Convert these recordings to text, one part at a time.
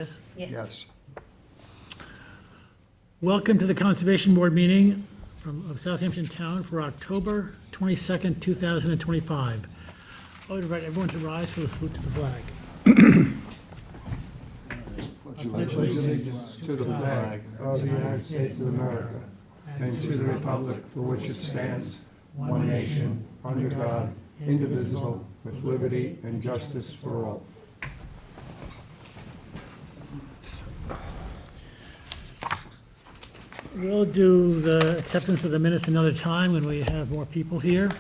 Yes. Yes. Welcome to the Conservation Board meeting of Southampton Town for October 22nd, 2025. I would invite everyone to rise for the salute to the flag. Pledge allegiance to the flag of the United States of America and to the republic for which it stands, one nation, under God, indivisible, with liberty and justice for all. We'll do the acceptance of the minutes another time when we have more people here.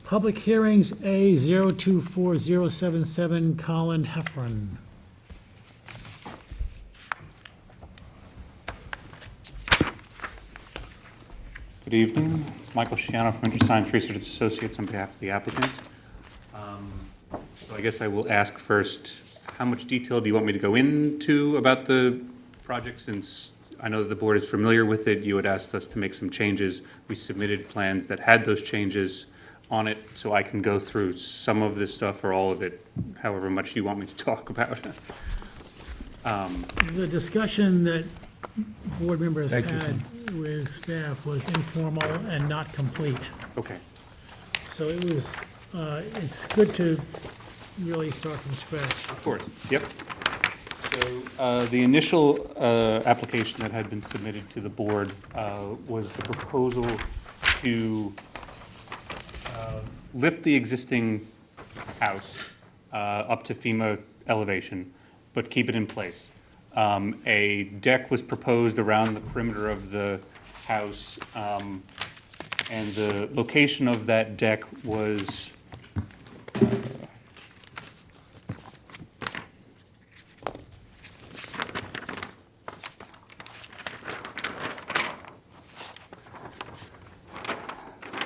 Public hearings A 024077, Colin Heffron. Good evening. It's Michael Shiano from InterScience Research Associates on behalf of the applicant. So I guess I will ask first, how much detail do you want me to go into about the project? Since I know that the board is familiar with it, you had asked us to make some changes. We submitted plans that had those changes on it, so I can go through some of this stuff or all of it, however much you want me to talk about. The discussion that board members had with staff was informal and not complete. Okay. So it was, it's good to really start from scratch. Of course, yep. So the initial application that had been submitted to the board was the proposal to lift the existing house up to FEMA elevation, but keep it in place. A deck was proposed around the perimeter of the house, and the location of that deck was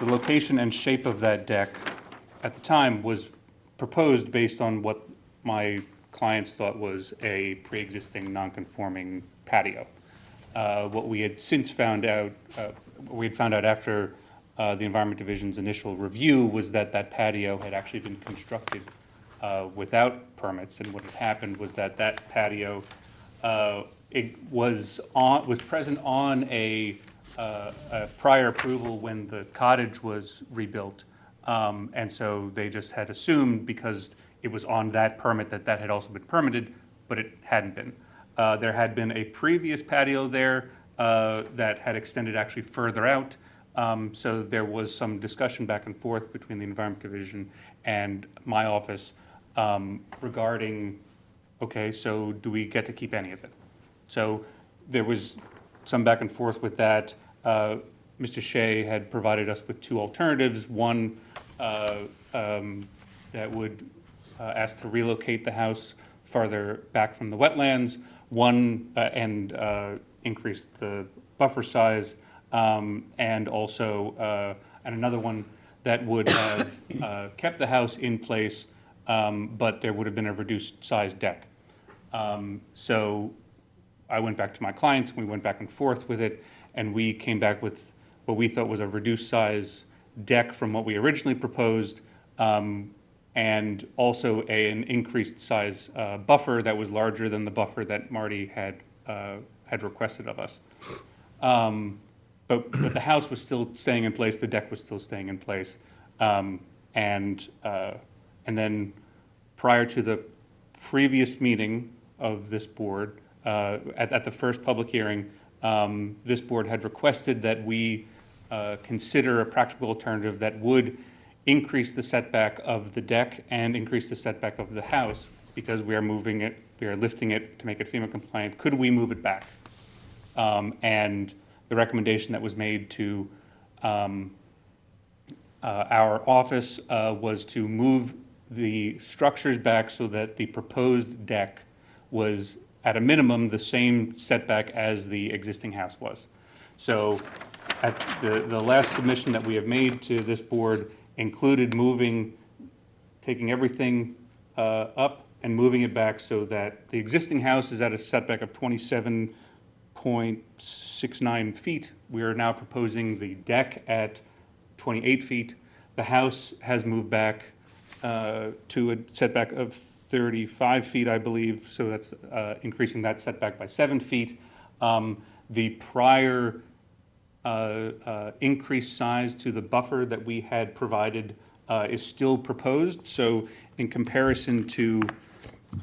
the location and shape of that deck at the time was proposed based on what my clients thought was a pre-existing non-conforming patio. What we had since found out, after the Environment Division's initial review was that that patio had actually been constructed without permits, and what had happened was that that patio it was present on a prior approval when the cottage was rebuilt, and so they just had assumed because it was on that permit that that had also been permitted, but it hadn't been. There had been a previous patio there that had extended actually further out, so there was some discussion back and forth between the Environment Division and my office regarding, okay, so do we get to keep any of it? So there was some back and forth with that. Mr. Shea had provided us with two alternatives. One that would ask to relocate the house farther back from the wetlands, one and increase the buffer size, and also and another one that would have kept the house in place, but there would have been a reduced size deck. So I went back to my clients, we went back and forth with it, and we came back with what we thought was a reduced size deck from what we originally proposed, and also an increased size buffer that was larger than the buffer that Marty had requested of us. But the house was still staying in place, the deck was still staying in place, and then prior to the previous meeting of this board, at the first public hearing, this board had requested that we consider a practical alternative that would increase the setback of the deck and increase the setback of the house, because we are moving it, we are lifting it to make it FEMA compliant. Could we move it back? And the recommendation that was made to our office was to move the structures back so that the proposed deck was at a minimum the same setback as the existing house was. So at the last submission that we have made to this board included taking everything up and moving it back so that the existing house is at a setback of 27.69 feet. We are now proposing the deck at 28 feet. The house has moved back to a setback of 35 feet, I believe, so that's increasing that setback by 7 feet. The prior increased size to the buffer that we had provided is still proposed. So in comparison to,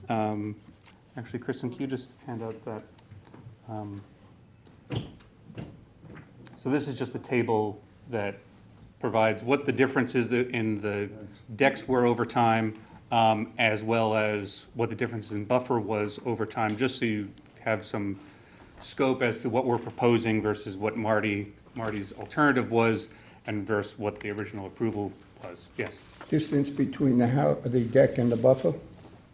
actually, Kristen, can you just hand out that? So this is just a table that provides what the differences in the decks were over time, as well as what the difference in buffer was over time, just so you have some scope as to what we're proposing versus what Marty's alternative was, and versus what the original approval was. Yes. Distance between the deck and the buffer?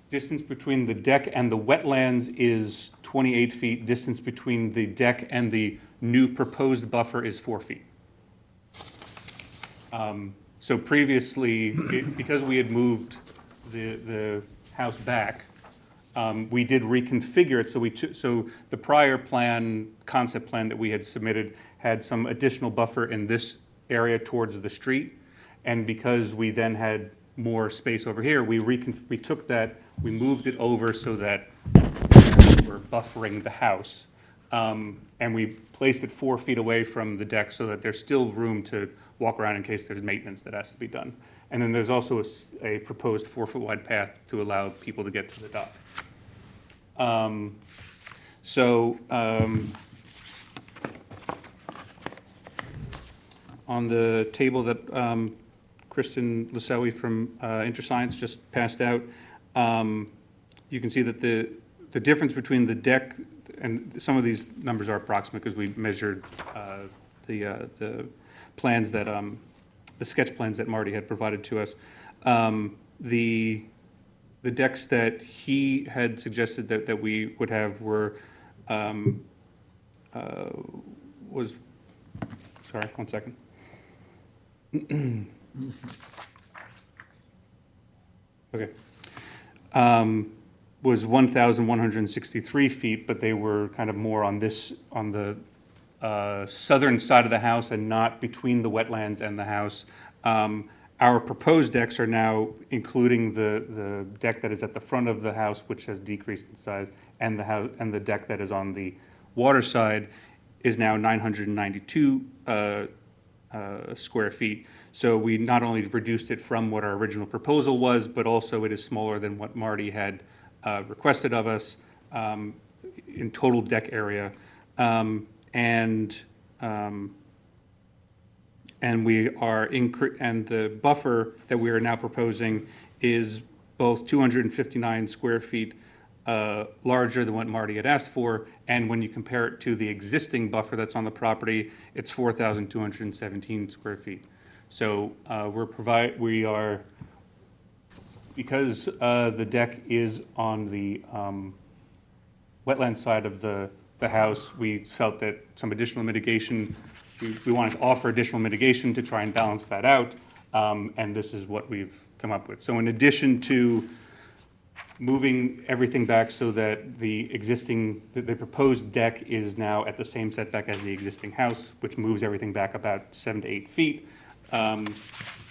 Distance between the deck and the wetlands is 28 feet. Distance between the deck and the new proposed buffer is 4 feet. So previously, because we had moved the house back, we did reconfigure it. So the prior plan, concept plan that we had submitted had some additional buffer in this area towards the street. And because we then had more space over here, we took that, we moved it over so that we're buffering the house. And we placed it 4 feet away from the deck so that there's still room to walk around in case there's maintenance that has to be done. And then there's also a proposed 4-foot wide path to allow people to get to the dock. On the table that Kristen Lasawi from InterScience just passed out, you can see that the difference between the deck, and some of these numbers are approximate because we measured the plans that, the sketch plans that Marty had provided to us. The decks that he had suggested that we would have were, sorry, 1 second. Okay. Was 1,163 feet, but they were kind of more on the southern side of the house and not between the wetlands and the house. Our proposed decks are now, including the deck that is at the front of the house, which has decreased in size, and the deck that is on the water side is now 992 square feet. So we not only reduced it from what our original proposal was, but also it is smaller than what Marty had requested of us in total deck area. And we are and the buffer that we are now proposing is both 259 square feet larger than what Marty had asked for, and when you compare it to the existing buffer that's on the property, it's 4,217 square feet. So we are, because the deck is on the wetland side of the house, we felt that some additional mitigation, we wanted to offer additional mitigation to try and balance that out, and this is what we've come up with. So in addition to moving everything back so that the proposed deck is now at the same setback as the existing house, which moves everything back about 7 to 8 feet,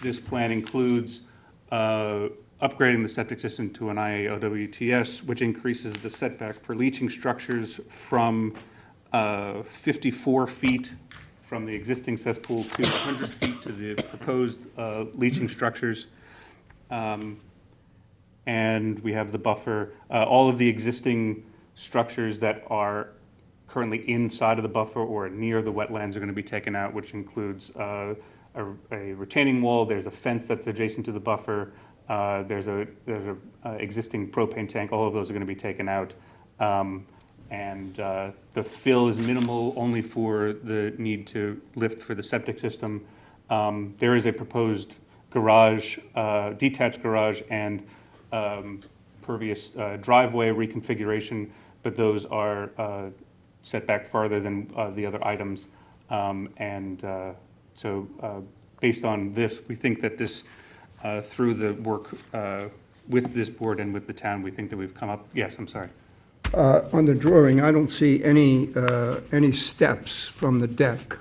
this plan includes upgrading the septic system to an IAOWTS, which increases the setback for leaching structures from 54 feet from the existing cesspool to 100 feet to the proposed leaching structures. And we have the buffer. All of the existing structures that are currently inside of the buffer or near the wetlands are going to be taken out, which includes a retaining wall. There's a fence that's adjacent to the buffer. There's a existing propane tank. All of those are going to be taken out. And the fill is minimal, only for the need to lift for the septic system. There is a proposed garage, detached garage, and pervious driveway reconfiguration, but those are set back farther than the other items. So based on this, we think that this, through the work with this board and with the town, we think that we've come up, yes, I'm sorry. On the drawing, I don't see any steps from the deck.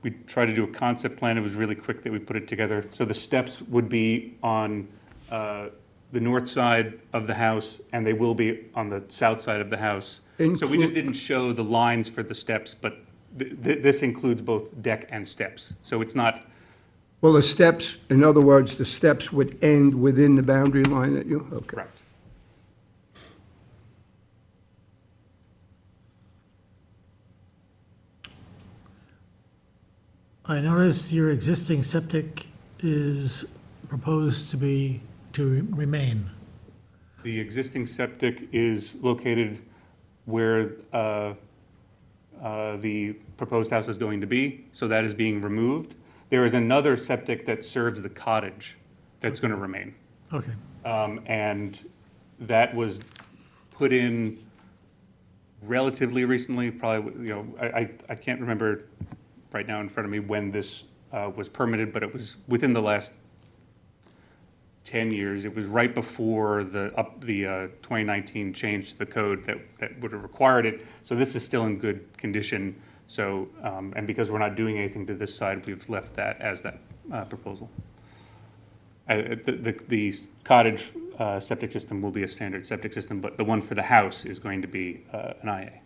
We tried to do a concept plan. It was really quick that we put it together. So the steps would be on the north side of the house, and they will be on the south side of the house. So we just didn't show the lines for the steps, but this includes both deck and steps. So it's not, Well, the steps, in other words, the steps would end within the boundary line that you, okay. correct. I noticed your existing septic is proposed to remain. The existing septic is located where the proposed house is going to be, so that is being removed. There is another septic that serves the cottage that's going to remain. Okay. And that was put in relatively recently, probably, I can't remember right now in front of me when this was permitted, but it was within the last 10 years. It was right before the 2019 change to the code that would have required it. So this is still in good condition. So, and because we're not doing anything to this side, we've left that as that proposal. The cottage septic system will be a standard septic system, but the one for the house is going to be an IA.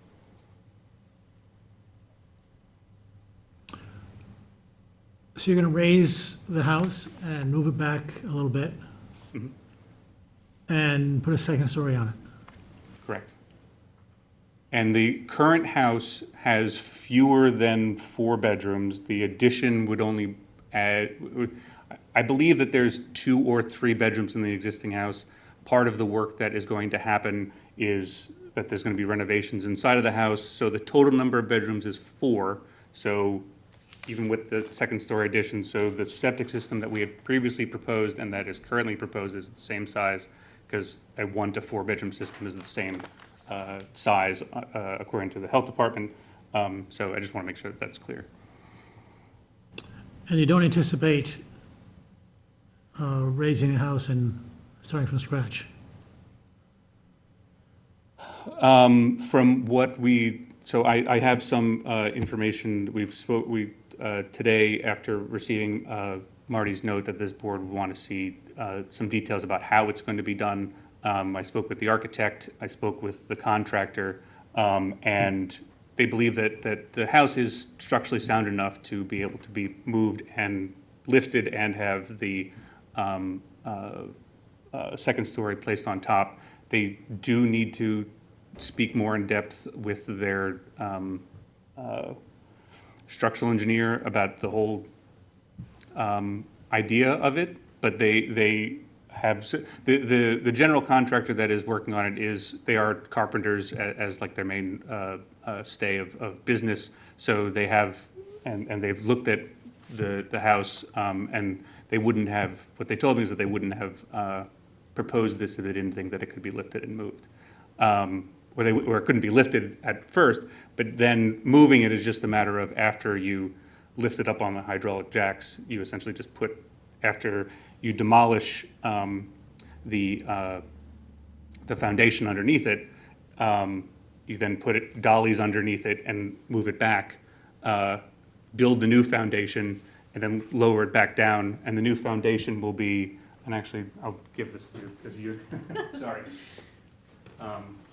So you're going to raise the house and move it back a little bit? And put a second story on it? Correct. And the current house has fewer than 4 bedrooms. The addition would only add, I believe that there's 2 or 3 bedrooms in the existing house. Part of the work that is going to happen is that there's going to be renovations inside of the house. So the total number of bedrooms is 4. So even with the second story addition, so the septic system that we had previously proposed and that is currently proposed is the same size, because a 1 to 4 bedroom system is the same size according to the health department. So I just want to make sure that that's clear. And you don't anticipate raising a house and starting from scratch? From what so I have some information that we today, after receiving Marty's note that this board would want to see some details about how it's going to be done. I spoke with the architect, I spoke with the contractor, and they believe that the house is structurally sound enough to be able to be moved and lifted and have the second story placed on top. They do need to speak more in depth with their structural engineer about the whole idea of it, but they have, the general contractor that is working on it is, they are carpenters as like their main stay of business. So they have, and they've looked at the house, and they wouldn't have, what they told me is that they wouldn't have proposed this if they didn't think that it could be lifted and moved. Or it couldn't be lifted at first, but then moving it is just a matter of, after you lift it up on the hydraulic jacks, you essentially just put, after you demolish the foundation underneath it, you then put dollies underneath it and move it back, build the new foundation, and then lower it back down, and the new foundation will be, and actually, I'll give this to you, because you, sorry.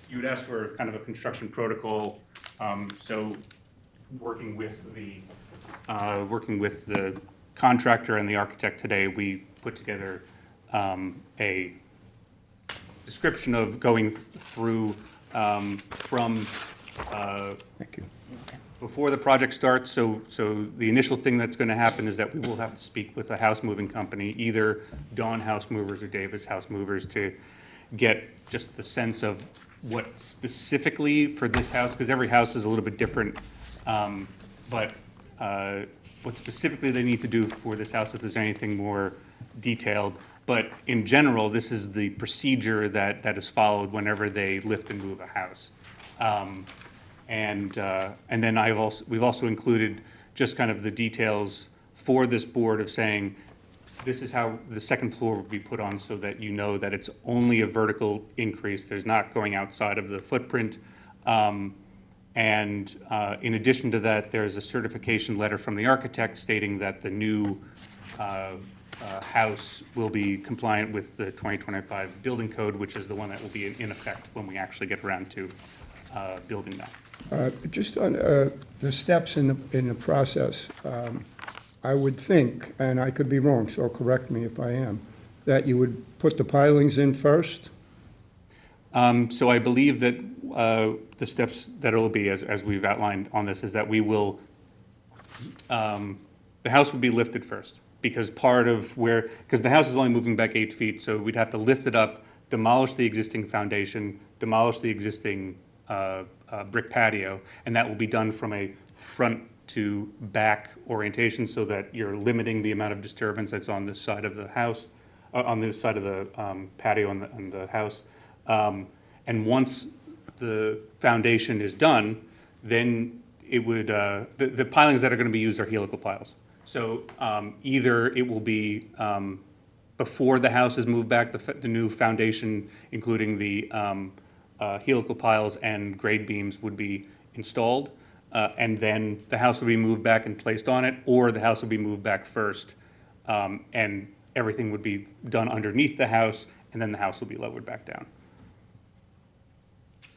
You would ask for kind of a construction protocol, so working with the contractor and the architect today, we put together a description of going through from Thank you. before the project starts. So the initial thing that's going to happen is that we will have to speak with a house moving company, either Dawn House Movers or Davis House Movers, to get just the sense of what specifically for this house, because every house is a little bit different, but what specifically they need to do for this house, if there's anything more detailed. But in general, this is the procedure that is followed whenever they lift and move a house. And then we've also included just kind of the details for this board of saying, this is how the second floor will be put on, so that you know that it's only a vertical increase. There's not going outside of the footprint. And in addition to that, there's a certification letter from the architect stating that the new house will be compliant with the 2025 building code, which is the one that will be in effect when we actually get around to building that. Just on the steps in the process, I would think, and I could be wrong, so correct me if I am, that you would put the pilings in first? So I believe that the steps that it'll be, as we've outlined on this, is that we will, the house would be lifted first, because because the house is only moving back 8 feet, so we'd have to lift it up, demolish the existing foundation, demolish the existing brick patio, and that will be done from a front to back orientation so that you're limiting the amount of disturbance that's on this side of the house, on this side of the patio on the house. And once the foundation is done, then it would, the pilings that are going to be used are helical piles. So either it will be before the house is moved back, the new foundation, including the helical piles and grade beams, would be installed, and then the house will be moved back and placed on it, or the house will be moved back first, and everything would be done underneath the house, and then the house will be lowered back down.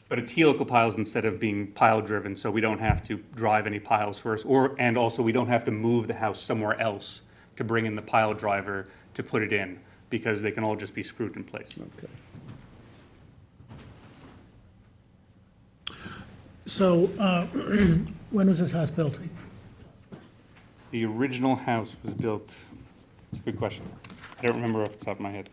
But it's helical piles instead of being pile driven, so we don't have to drive any piles first, and also we don't have to move the house somewhere else to bring in the pile driver to put it in, because they can all just be screwed in place. Okay. So, when was this house built? The original house was built, it's a good question. I don't remember off the top of my head.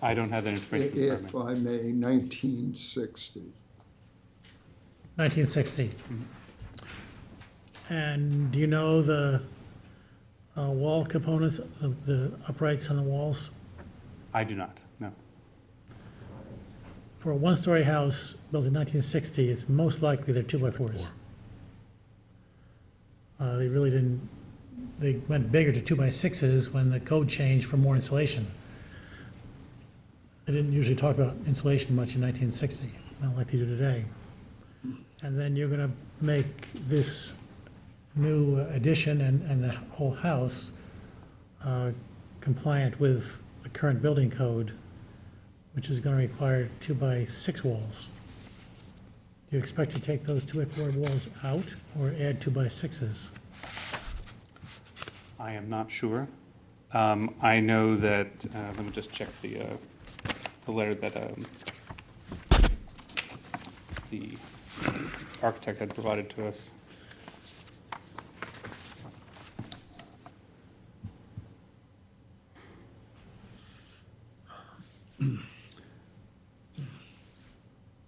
I don't have that information in If front I may, 1960. 1960. And do you know the wall components of the uprights on the walls? I do not, no. For a one-story house built in 1960, it's most likely they're 2x4s. They really didn't, they went bigger to 2x6s when the code changed for more insulation. They didn't usually talk about insulation much in 1960, not like they do today. And then you're gonna make this new addition and the whole house compliant with the current building code, which is gonna require 2x6 walls. Do you expect to take those 2x4 walls out or add 2x6s? I am not sure. I know that, let me just check the letter that the architect had provided to us.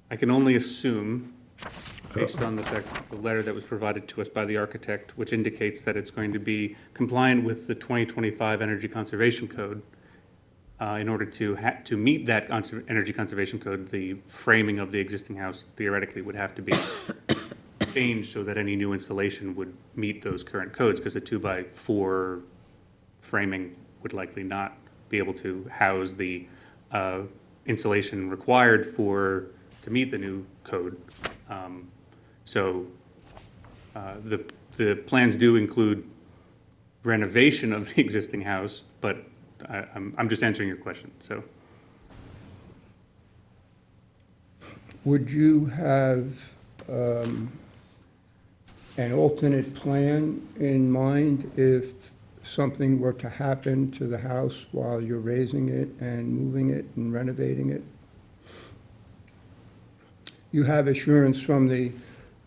I can only assume, based on the fact, the letter that was provided to us by the architect, which indicates that it's going to be compliant with the 2025 Energy Conservation Code. In order to meet that energy conservation code, the framing of the existing house theoretically would have to be changed so that any new installation would meet those current codes, because a 2x4 framing would likely not be able to house the insulation required to meet the new code. The plans do include renovation of the existing house, but I'm just answering your question, so. Would you have an alternate plan in mind if something were to happen to the house while you're raising it and moving it and renovating it? You have assurance from the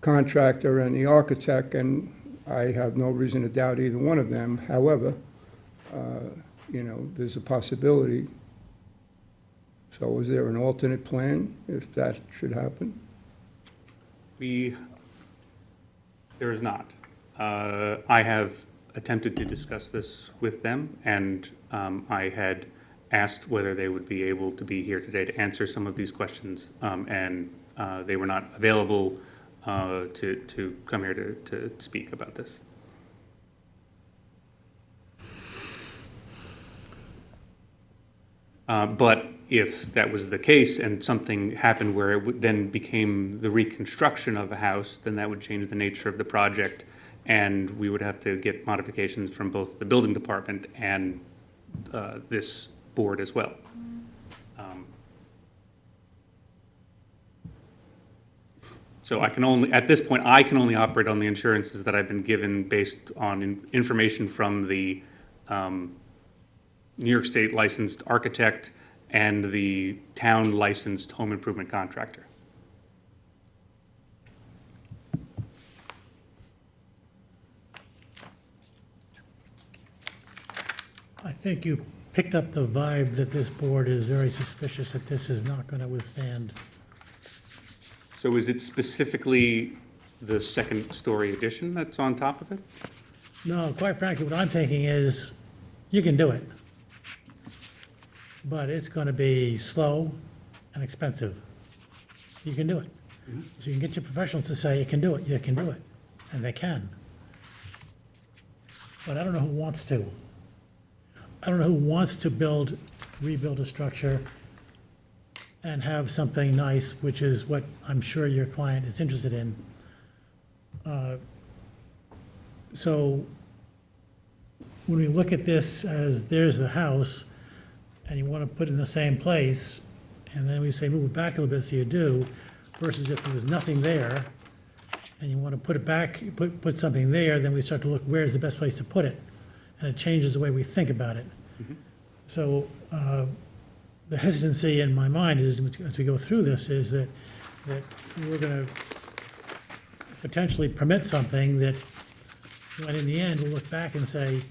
contractor and the architect, and I have no reason to doubt either one of them. However, there's a possibility. So is there an alternate plan if that should happen? There is not. I have attempted to discuss this with them, and I had asked whether they would be able to be here today to answer some of these questions, and they were not available to come here to speak about this. But if that was the case and something happened where it then became the reconstruction of a house, then that would change the nature of the project, and we would have to get modifications from both the building department and this board as well. So I can only, at this point, I can only operate on the insurances that I've been given based on information from the New York State licensed architect and the town licensed home improvement contractor. I think you picked up the vibe that this board is very suspicious that this is not going to withstand. So is it specifically the second story addition that's on top of it? No, quite frankly, what I'm thinking is, you can do it. But it's going to be slow and expensive. You can do it. So you can get your professionals to say, you can do it, you can do it. And they can. But I don't know who wants to. I don't know who wants to rebuild a structure and have something nice, which is what I'm sure your client is interested in. So when we look at this as there's the house, and you want to put it in the same place, and then we say move it back a little bit, so you do, versus if there was nothing there, and you want to put it back, put something there, then we start to look, where's the best place to put it? And it changes the way we think about it. So the hesitancy in my mind is, as we go through this, is that we're going to potentially permit something that, when in the end, we'll look back and say,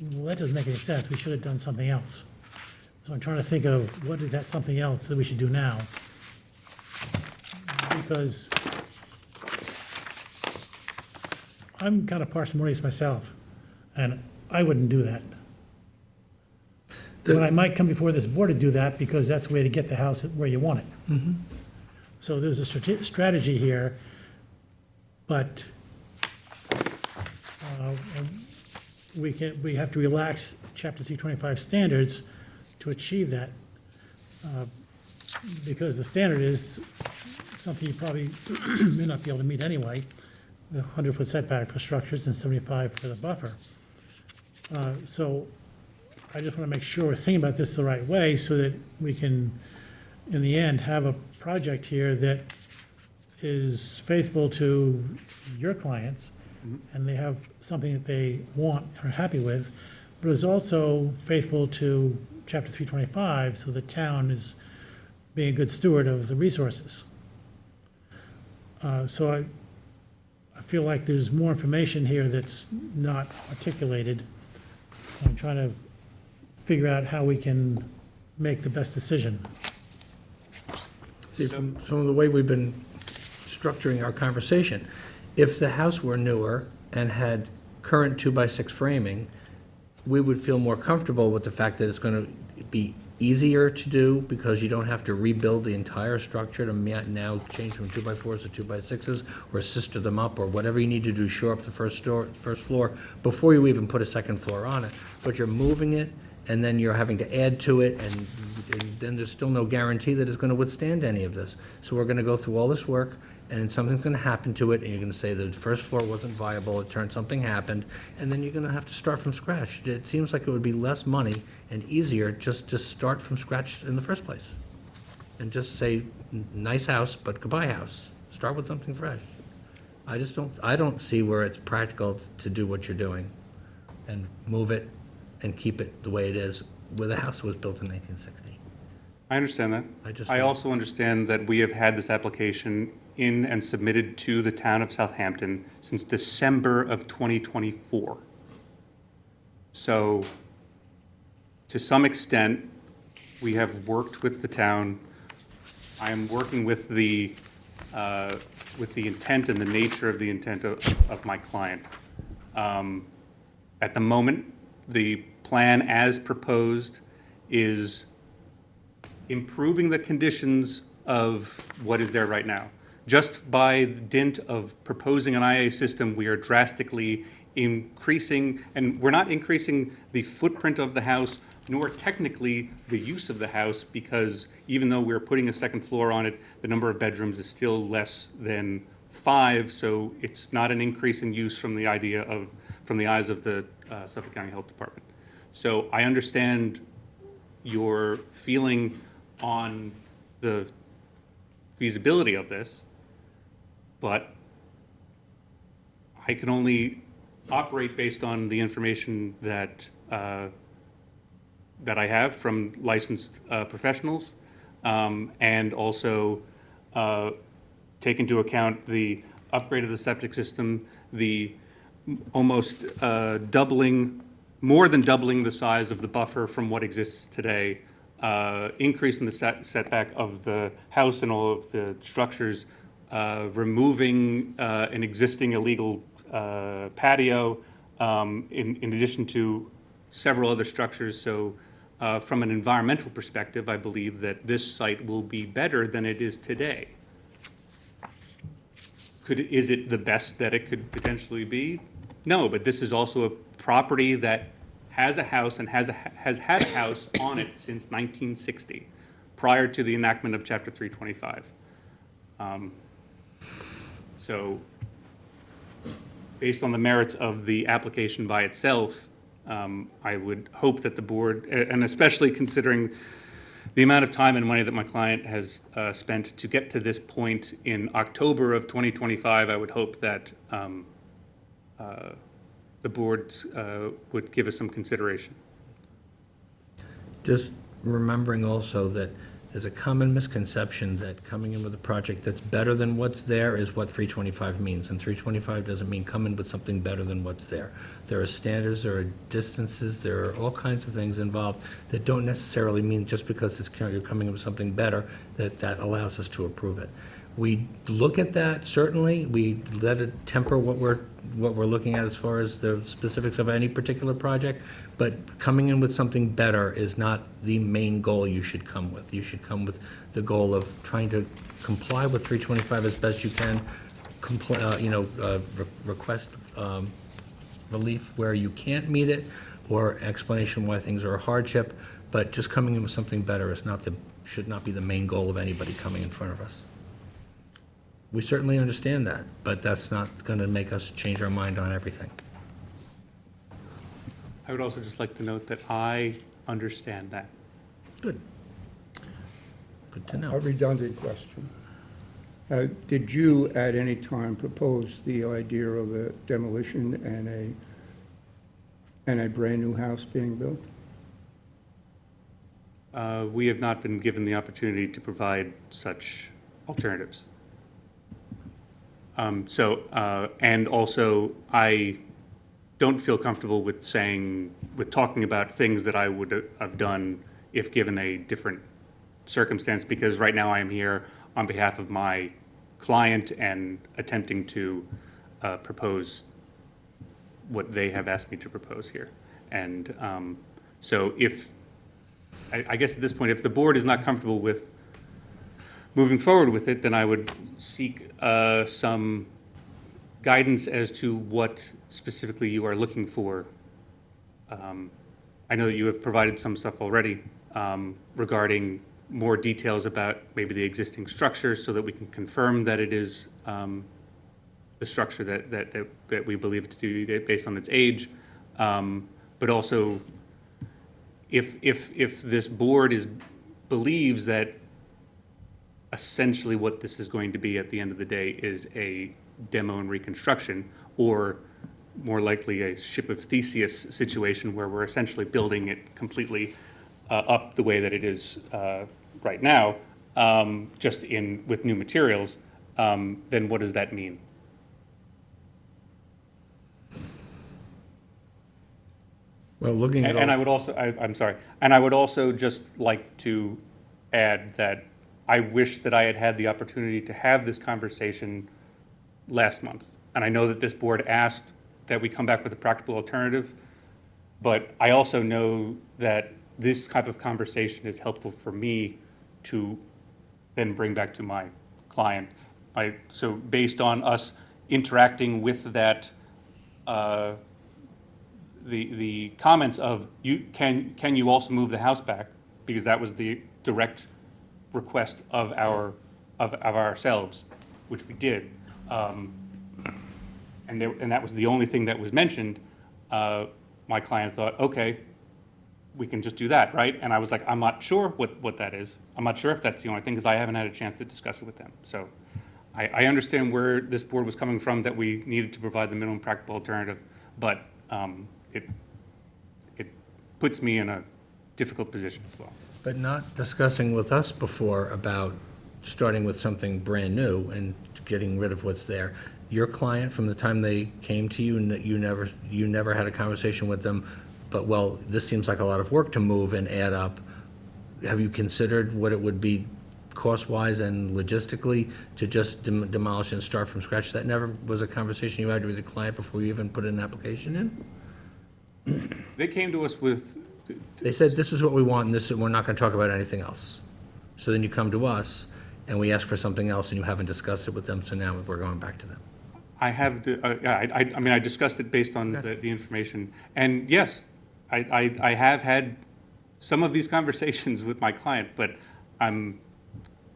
well, that doesn't make any sense, we should have done something else. So I'm trying to think of what is that something else that we should do now? Because I'm kind of parsimonious myself, and I wouldn't do that. But I might come before this board to do that because that's the way to get the house where you want it. So there's a strategy here, but we have to relax Chapter 325 standards to achieve that. Because the standard is something you probably may not be able to meet anyway, the 100-foot setback for structures and 75 for the buffer. So I just want to make sure we're thinking about this the right way so that we can, in the end, have a project here that is faithful to your clients, and they have something that they want and are happy with, but is also faithful to Chapter 325, so the town is being a good steward of the resources. So I feel like there's more information here that's not articulated. I'm trying to figure out how we can make the best decision. See, from some of the way we've been structuring our conversation, if the house were newer and had current 2x6 framing, we would feel more comfortable with the fact that it's going to be easier to do because you don't have to rebuild the entire structure to now change from 2x4s to 2x6s or sister them up or whatever you need to do, shore up the first floor before you even put a second floor on it. But you're moving it, and then you're having to add to it, and then there's still no guarantee that it's going to withstand any of this. So we're going to go through all this work, and then something's going to happen to it, and you're going to say the first floor wasn't viable, something happened, and then you're going to have to start from scratch. It seems like it would be less money and easier just to start from scratch in the first place. And just say, nice house, but goodbye house. Start with something fresh. I don't see where it's practical to do what you're doing and move it and keep it the way it is, where the house was built in 1960. I understand that. I don't. also understand that we have had this application in and submitted to the town of Southampton since December of 2024. So, to some extent, we have worked with the town. I am working with the intent and the nature of the intent of my client. At the moment, the plan as proposed is improving the conditions of what is there right now. Just by dint of proposing an IA system, we are drastically increasing, and we're not increasing the footprint of the house, nor technically the use of the house, because even though we're putting a second floor on it, the number of bedrooms is still less than 5, so it's not an increase in use from the eyes of the Suffolk County Health Department. So I understand your feeling on the feasibility of this, but I can only operate based on the information that I have from licensed professionals, and also take into account the upgrade of the septic system, the almost more than doubling the size of the buffer from what exists today, increase in the setback of the house and all of the structures, removing an existing illegal patio, in addition to several other structures. So from an environmental perspective, I believe that this site will be better than it is today. Is it the best that it could potentially be? No, but this is also a property that has a house and has had a house on it since 1960, prior to the enactment of Chapter 325. So based on the merits of the application by itself, I would hope that the board, and especially considering the amount of time and money that my client has spent to get to this point in October of 2025, I would hope that the board would give us some consideration. Just remembering also that there's a common misconception that coming in with a project that's better than what's there is what 325 means, and 325 doesn't mean come in with something better than what's there. There are standards, there are distances, there are all kinds of things involved that don't necessarily mean just because you're coming in with something better that allows us to approve it. We look at that, certainly, we let it temper what we're looking at as far as the specifics of any particular project, but coming in with something better is not the main goal you should come with. You should come with the goal of trying to comply with 325 as best you can, request relief where you can't meet it, or explanation why things are a hardship, but just coming in with something better should not be the main goal of anybody coming in front of us. We certainly understand that, but that's not going to make us change our mind on everything. I would also just like to note that I understand that. Good. Good to A know. redundant question. Did you at any time propose the idea of a demolition and a brand-new house being built? We have not been given the opportunity to provide such alternatives. And also, I don't feel comfortable with talking about things that I would have done if given a different circumstance, because right now I am here on behalf of my client and attempting to propose what they have asked me to propose here. And so I guess at this point, if the board is not comfortable with moving forward with it, then I would seek some guidance as to what specifically you are looking for. I know that you have provided some stuff already regarding more details about maybe the existing structure, so that we can confirm that it is the structure that we believe it to be based on its age. But also, if this board believes that essentially what this is going to be at the end of the day is a demo and reconstruction, or more likely a Ship of Theseus situation where we're essentially building it completely up the way that it is right now, just with new materials, then what does that mean? Well, looking at And I would also, I'm sorry, and I would also just like to add that I wish that I had had the opportunity to have this conversation last month. And I know that this board asked that we come back with a practical alternative, but I also know that this type of conversation is helpful for me to then bring back to my client. So based on us interacting with that the comments of, can you also move the house back? Because that was the direct request of ourselves, which we did. And that was the only thing that was mentioned. My client thought, okay, we can just do that, right? And I was like, I'm not sure what that is. I'm not sure if that's the only thing, because I haven't had a chance to discuss it with them. So I understand where this board was coming from, that we needed to provide the minimum practical alternative, but it puts me in a difficult position as well. But not discussing with us before about starting with something brand new and getting rid of what's there. Your client, from the time they came to you, you never had a conversation with them, but, well, this seems like a lot of work to move and add up. Have you considered what it would be cost-wise and logistically to just demolish and start from scratch? That never was a conversation you had with the client before you even put an application in? They came to us with, They said, this is what we want, and we're not going to talk about anything else. So then you come to us, and we ask for something else, and you haven't discussed it with them, so now we're going back to them. I have, I mean, I discussed it based on the information. And yes, I have had some of these conversations with my client, but and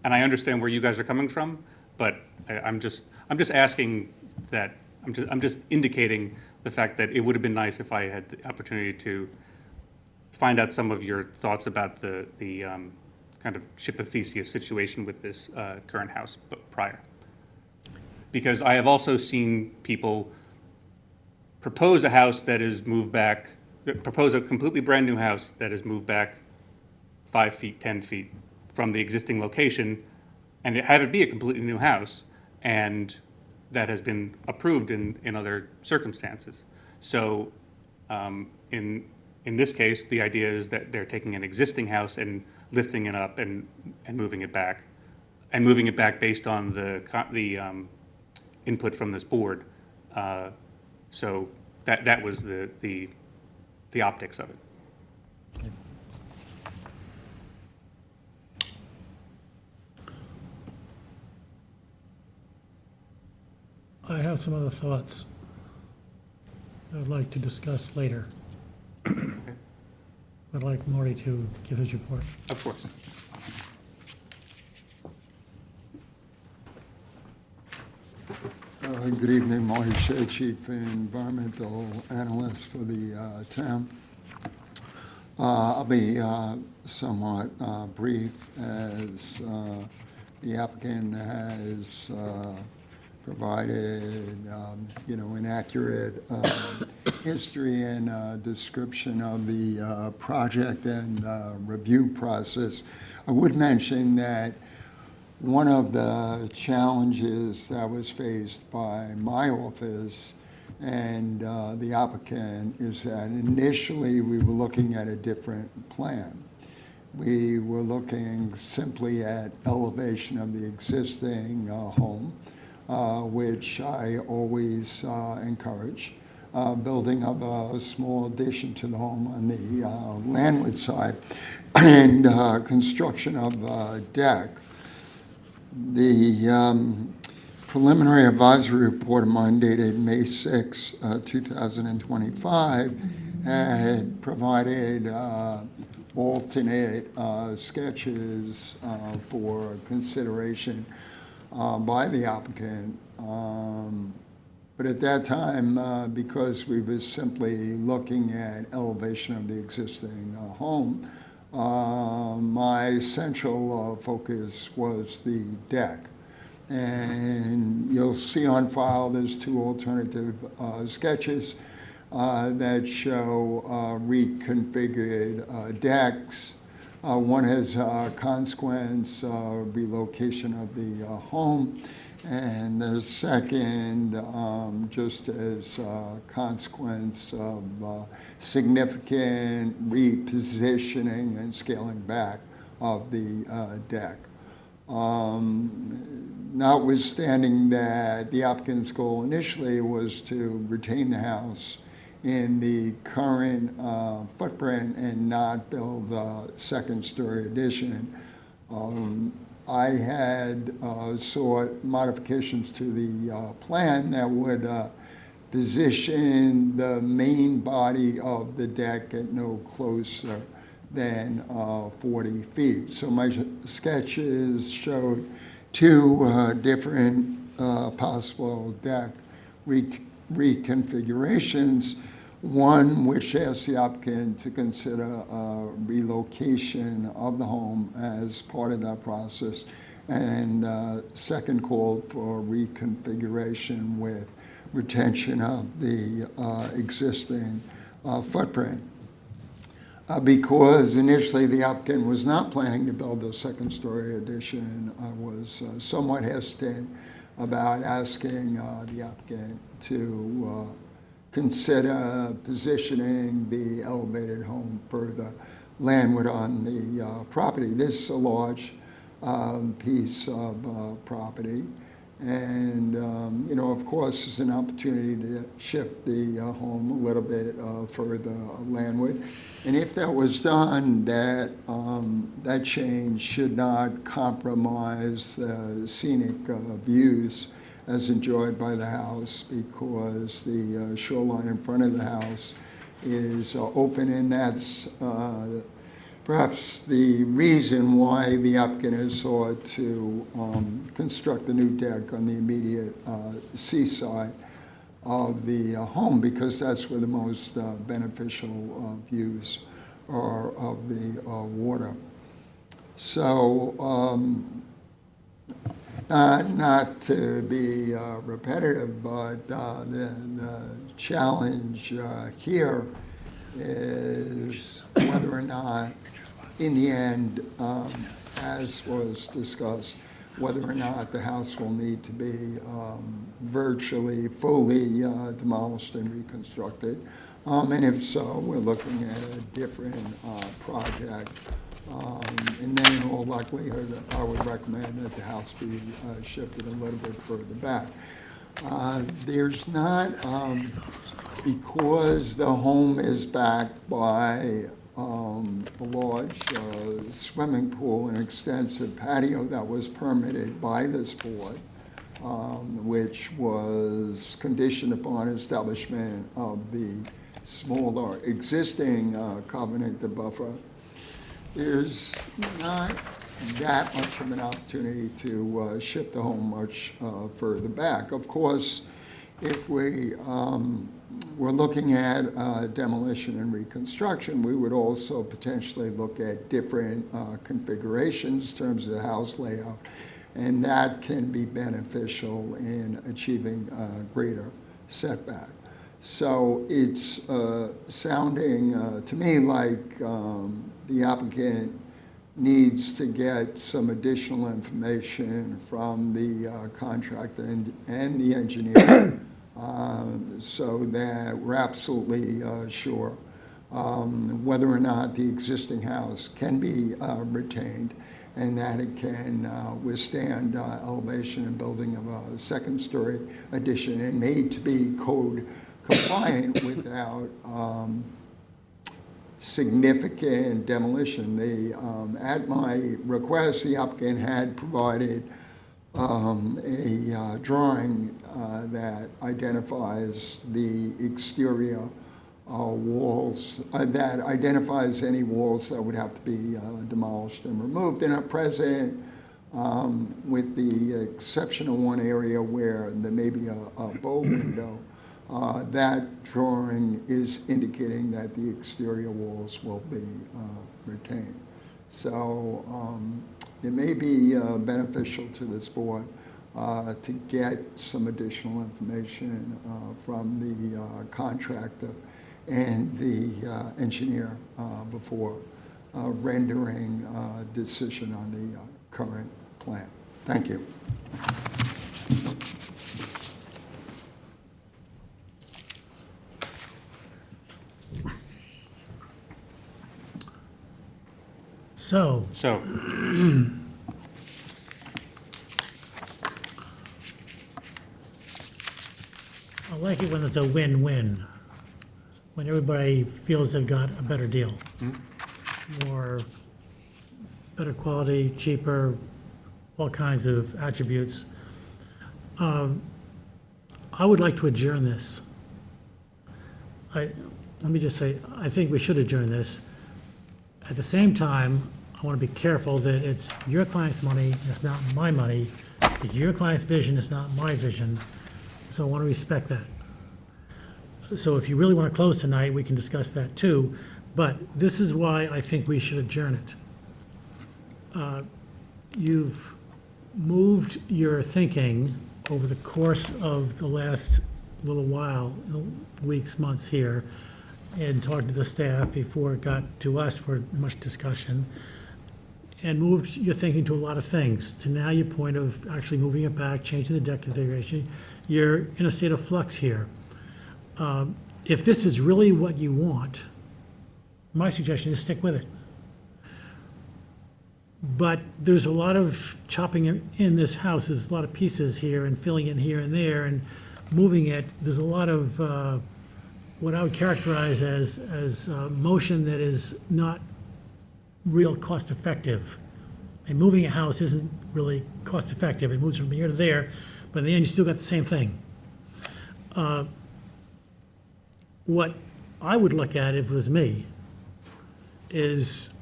I understand where you guys are coming from, but I'm just asking that, I'm just indicating the fact that it would have been nice if I had the opportunity to find out some of your thoughts about the kind of ship of Theseus situation with this current house prior. Because I have also seen people propose a house that is moved back, propose a completely brand-new house that is moved back 5 feet, 10 feet from the existing location, and have it be a completely new house, and that has been approved in other circumstances. So in this case, the idea is that they're taking an existing house and lifting it up and moving it back, based on the input from this board. So that was the optics of it. I have some other thoughts I'd like to discuss later. I'd like Marty to give his report. Of course. Good evening, Marty Shea, Chief Environmental Analyst for the town. I'll be somewhat brief, as the applicant has provided, an accurate history and description of the project and review process. I would mention that one of the challenges that was faced by my office and the applicant is that initially we were looking at a different plan. We were looking simply at elevation of the existing home, which I always encourage, building of a small addition to the home on the landward side, and construction of a deck. The preliminary advisory report of mine dated May 6, 2025, had provided alternate sketches for consideration by the applicant. But at that time, because we were simply looking at elevation of the existing home, my central focus was the deck. And you'll see on file there's two alternative sketches that show reconfigured decks. One has consequence relocation of the home, and the second just as consequence of significant repositioning and scaling back of the deck. Notwithstanding that the applicant's goal initially was to retain the house in the current footprint and not build a second-story addition, I had sought modifications to the plan that would position the main body of the deck at no closer than 40 feet. So my sketches showed two different possible deck reconfigurations. One which asks the applicant to consider relocation of the home as part of that process, and second called for reconfiguration with retention of the existing footprint. Because initially the applicant was not planning to build a second-story addition, I was somewhat hesitant about asking the applicant to consider positioning the elevated home further landward on the property. This is a large piece of property, and of course, there's an opportunity to shift the home a little bit further landward. And if that was done, that change should not compromise scenic views as enjoyed by the house, because the shoreline in front of the house is open, and that's perhaps the reason why the applicant has sought to construct a new deck on the immediate seaside of the home, because that's where the most beneficial views are of the water. So, not to be repetitive, but the challenge here is whether or not, in the end, as was discussed, whether or not the house will need to be virtually fully demolished and reconstructed. And if so, we're looking at a different project. And then in all likelihood, I would recommend that the house be shifted a little bit further back. There's not, because the home is backed by a large swimming pool and extensive patio that was permitted by this board, which was conditioned upon establishment of the smaller existing covenanted buffer. There's not that much of an opportunity to shift the home much further back. Of course, if we were looking at demolition and reconstruction, we would also potentially look at different configurations in terms of the house layout, and that can be beneficial in achieving greater setback. So it's sounding to me like the applicant needs to get some additional information from the contractor and the engineer so that we're absolutely sure whether or not the existing house can be retained, and that it can withstand elevation and building of a second-story addition and made to be code compliant without significant demolition. At my request, the applicant had provided a drawing that identifies the exterior walls, that identifies any walls that would have to be demolished and removed. And at present, with the exception of one area where there may be a bow window, that drawing is indicating that the exterior walls will be retained. So it may be beneficial to this board to get some additional information from the contractor and the engineer before rendering a decision on the current plan. Thank you. So, I like it when it's a win-win, when everybody feels they've got a better deal. More, better quality, cheaper, all kinds of attributes. I would like to adjourn this let me just say, I think we should adjourn this. At the same time, I want to be careful that it's your client's money, it's not my money. It's your client's vision, it's not my vision. So I want to respect that. So if you really want to close tonight, we can discuss that too. But this is why I think we should adjourn it. You've moved your thinking over the course of the last little while, weeks, months here, and talked to the staff before it got to us for much discussion, and moved your thinking to a lot of things, to now your point of actually moving it back, changing the deck configuration. You're in a state of flux here. If this is really what you want, my suggestion is stick with it. But there's a lot of chopping in this house. There's a lot of pieces here and filling in here and there and moving it. There's a lot of what I would characterize as motion that is not real cost effective. And moving a house isn't really cost effective. It moves from here to there, but in the end, you still got the same thing. What I would look at if it was me is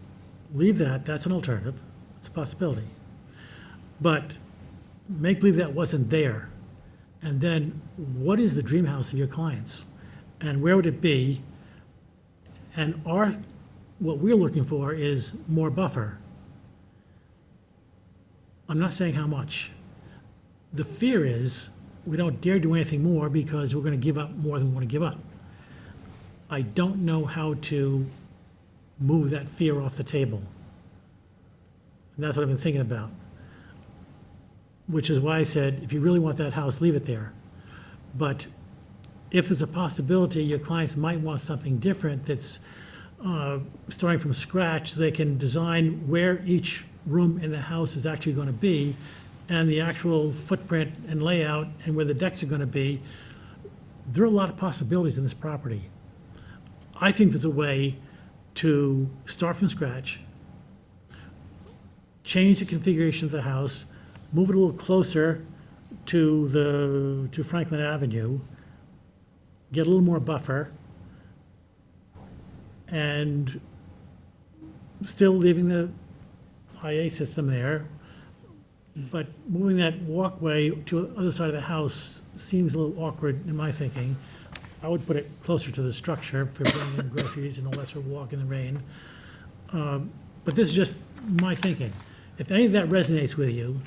leave that, that's an alternative, it's a possibility. But make believe that wasn't there. And then what is the dream house of your clients? And where would it be? And what we're looking for is more buffer. I'm not saying how much. The fear is we don't dare do anything more because we're going to give up more than we want to give up. I don't know how to move that fear off the table. And that's what I've been thinking about. Which is why I said, if you really want that house, leave it there. But if there's a possibility your clients might want something different that's starting from scratch, so they can design where each room in the house is actually going to be and the actual footprint and layout and where the decks are going to be, there are a lot of possibilities in this property. I think there's a way to start from scratch, change the configuration of the house, move it a little closer to Franklin Avenue, get a little more buffer, and still leaving the IA system there, but moving that walkway to the other side of the house seems a little awkward in my thinking. I would put it closer to the structure for bringing in groceries and a lesser walk in the rain. But this is just my thinking. If any of that resonates with you,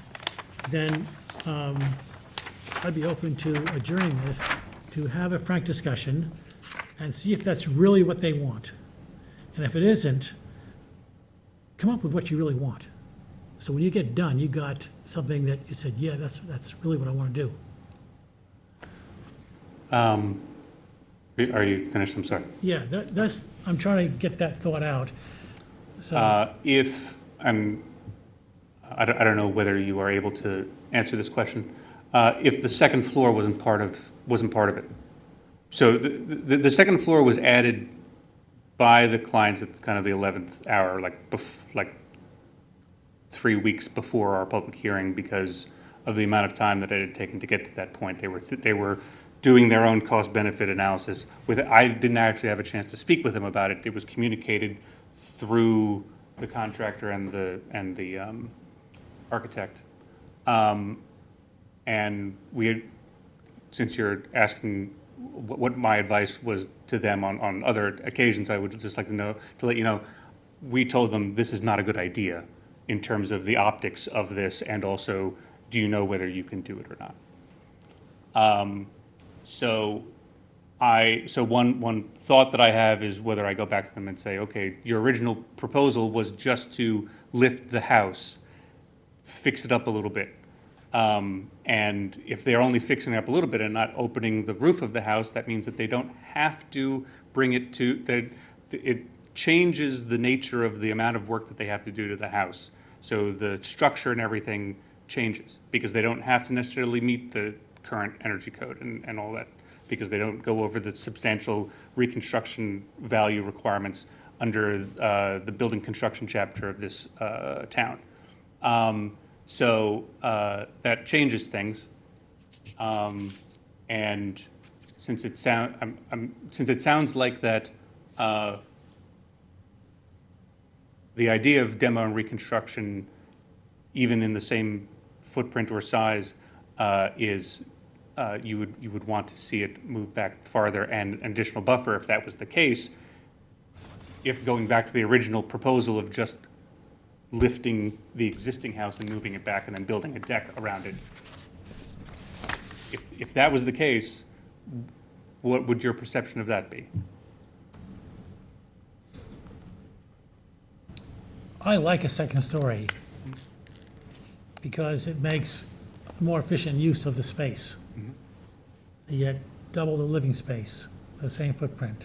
then I'd be open to adjourning this, to have a frank discussion and see if that's really what they want. And if it isn't, come up with what you really want. So when you get done, you got something that you said, yeah, that's really what I want to do. Are you finished? I'm sorry. Yeah, that's, I'm trying to get that thought out. So, I don't know whether you are able to answer this question. If the second floor wasn't part of it. So the second floor was added by the clients at kind of the 11th hour, like 3 weeks before our public hearing, because of the amount of time that it had taken to get to that point. They were doing their own cost-benefit analysis. I didn't actually have a chance to speak with them about it. It was communicated through the contractor and the architect. And we had, since you're asking what my advice was to them on other occasions, I would just like to let you know, we told them this is not a good idea in terms of the optics of this, and also, do you know whether you can do it or not? So one thought that I have is whether I go back to them and say, okay, your original proposal was just to lift the house, fix it up a little bit. And if they're only fixing it up a little bit and not opening the roof of the house, that means that they don't have to bring it to, that it changes the nature of the amount of work that they have to do to the house. So the structure and everything changes, because they don't have to necessarily meet the current energy code and all that, because they don't go over the substantial reconstruction value requirements under the building construction chapter of this town. So that changes things. And since it sounds like that, the idea of demo and reconstruction, even in the same footprint or size, is you would want to see it move back farther and an additional buffer if that was the case. If going back to the original proposal of just lifting the existing house and moving it back and then building a deck around it, if that was the case, what would your perception of that be? I like a second story because it makes more efficient use of the space. You get double the living space, the same footprint.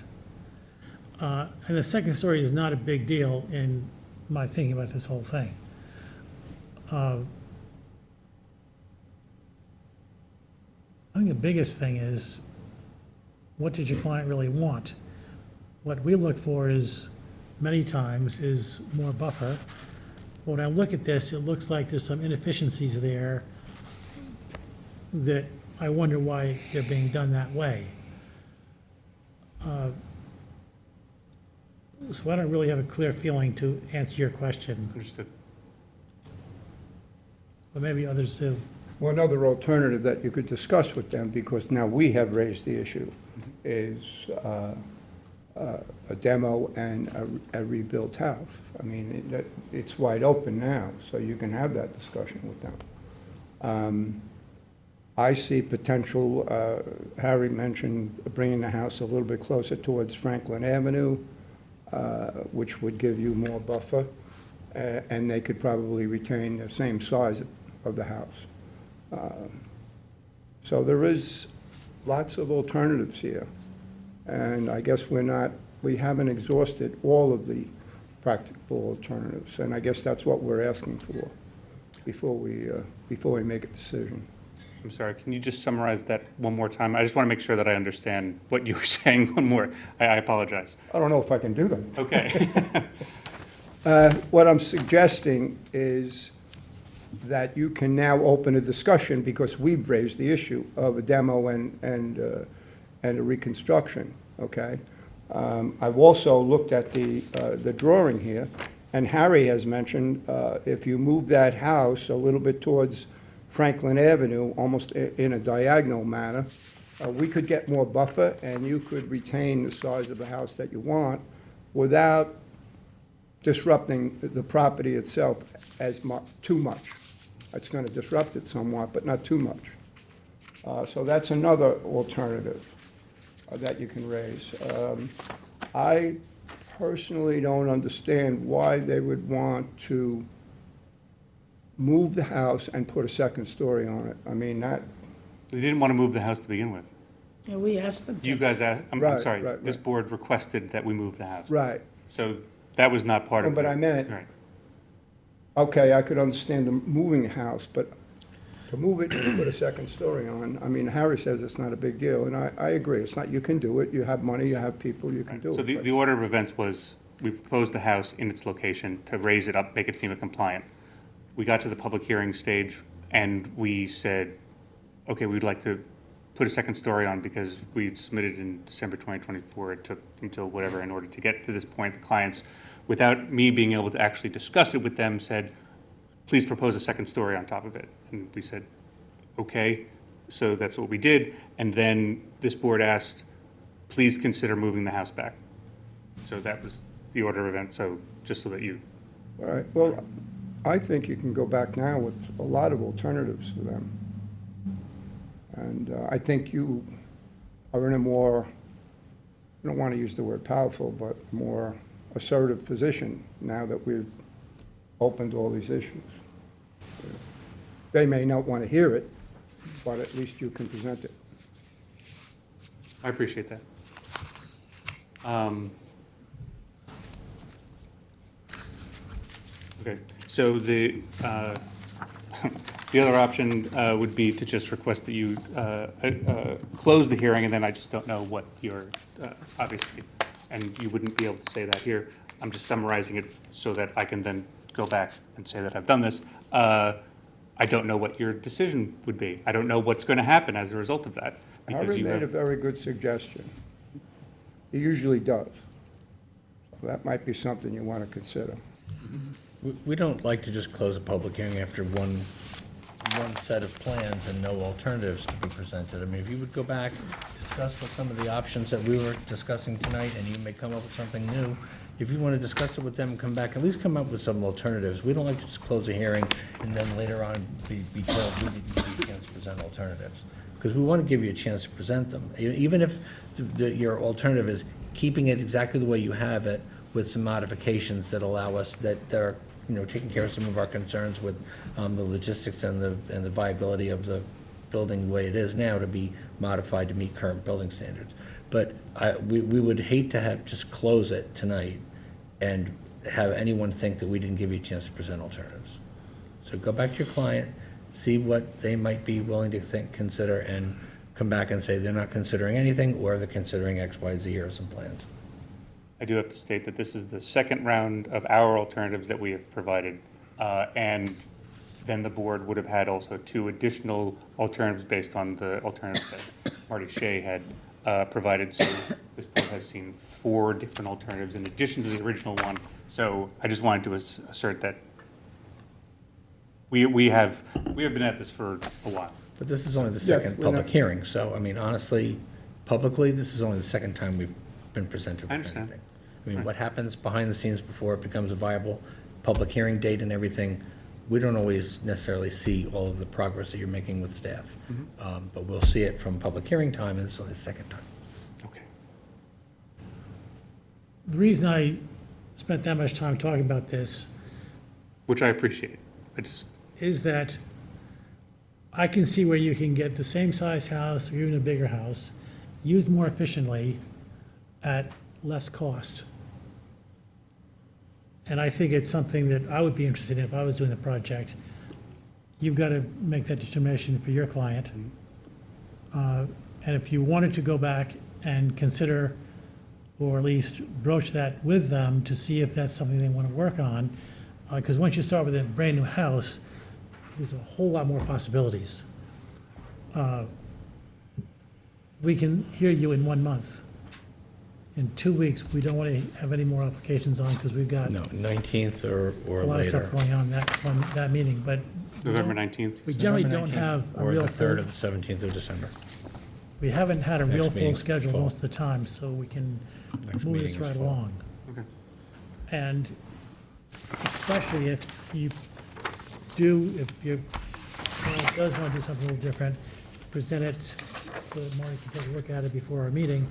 And the second story is not a big deal in my thinking about this whole thing. I think the biggest thing is, what did your client really want? What we look for is, many times, is more buffer. When I look at this, it looks like there's some inefficiencies there that I wonder why they're being done that way. So I don't really have a clear feeling to answer your question, Understood. but maybe others do. Well, another alternative that you could discuss with them, because now we have raised the issue, is a demo and a rebuilt house. I mean, it's wide open now, so you can have that discussion with them. I see potential, Harry mentioned bringing the house a little bit closer towards Franklin Avenue, which would give you more buffer, and they could probably retain the same size of the house. So there is lots of alternatives here, and I guess we haven't exhausted all of the practical alternatives, and I guess that's what we're asking for before we make a decision. I'm sorry, can you just summarize that one more time? I just want to make sure that I understand what you were saying one more. I apologize. I don't know if I can do that. Okay. What I'm suggesting is that you can now open a discussion, because we've raised the issue of a demo and a reconstruction, okay? I've also looked at the drawing here, and Harry has mentioned if you move that house a little bit towards Franklin Avenue, almost in a diagonal manner, we could get more buffer, and you could retain the size of the house that you want without disrupting the property itself too much. It's going to disrupt it somewhat, but not too much. So that's another alternative that you can raise. I personally don't understand why they would want to move the house and put a second story on it. I mean, that, They didn't want to move the house to begin with. Yeah, we asked them to. You guys, I'm Right, sorry, right, this right. board requested that we move the house. right. So that was not part of it. But I meant, Right. okay, I could understand them moving the house, but to move it and put a second story on, I mean, Harry says it's not a big deal, and I agree. It's not, you can do it. You have money, you have people, you can do So it. the but- order of events was, we proposed the house in its location to raise it up, make it FEMA compliant. We got to the public hearing stage, and we said, okay, we'd like to put a second story on because we'd submitted in December 2024. It took until whatever in order to get to this point. The clients, without me being able to actually discuss it with them, said, please propose a second story on top of it. And we said, okay, so that's what we did. And then this board asked, please consider moving the house back. So that was the order of events, so just so that you, All right, well, I think you can go back now with a lot of alternatives for them. And I think you are in a more, I don't want to use the word powerful, but more assertive position now that we've opened all these issues. They may not want to hear it, but at least you can present it. I appreciate that. Okay, so the other option would be to just request that you close the hearing, and then I just don't know what your, obviously, and you wouldn't be able to say that here. I'm just summarizing it so that I can then go back and say that I've done this. I don't know what your decision would be. I don't know what's going to happen as a result of that. Because Harvey you made a have, very good suggestion. He usually does. So that might be something you want to consider. We don't like to just close a public hearing after one set of plans and no alternatives to be presented. I mean, if you would go back, discuss what some of the options that we were discussing tonight, and you may come up with something new. If you want to discuss it with them and come back, at least come up with some alternatives. We don't like to just close a hearing and then later on be told we didn't give you a chance to present alternatives. Because we want to give you a chance to present them. Even if your alternative is keeping it exactly the way you have it with some modifications that allow us, that are, taking care of some of our concerns with the logistics and the viability of the building the way it is now to be modified to meet current building standards. But we would hate to have just close it tonight and have anyone think that we didn't give you a chance to present alternatives. So go back to your client, see what they might be willing to consider, and come back and say they're not considering anything, or they're considering X, Y, Z, or some plans. I do have to state that this is the second round of our alternatives that we have provided. And then the board would have had also 2 additional alternatives based on the alternatives that Marty Shea had provided. So this board has seen 4 different alternatives in addition to the original one. So I just wanted to assert that we have been at this for a while. But this is only the second we're public not- hearing, so, I mean, honestly, publicly, this is only the second time we've been presented with I understand. anything. I mean, what happens behind the scenes before it becomes a viable public hearing date and everything, we don't always necessarily see all of the progress that you're making with staff. But we'll see it from public hearing time, and this is only the second time. Okay. The reason I spent that much time talking about this Which I appreciate. I just, is that I can see where you can get the same size house or even a bigger house used more efficiently at less cost. And I think it's something that I would be interested in if I was doing the project. You've got to make that determination for your client. And if you wanted to go back and consider, or at least broach that with them to see if that's something they want to work on, because once you start with a brand-new house, there's a whole lot more possibilities. We can hear you in 1 month. In 2 weeks, we don't want to have any more applications on because we've got No, 19th or a lot of stuff later. going on that meeting, but November 19th. we generally November don't 19th have a Or real the 3rd full, or the 17th of December. we haven't had a real Next full meeting's schedule full. most of the time, so we can Next move meeting this is right full. along. Okay. And especially if you do, if you does want to do something a little different, present it so that Marty can take a look at it before our meeting,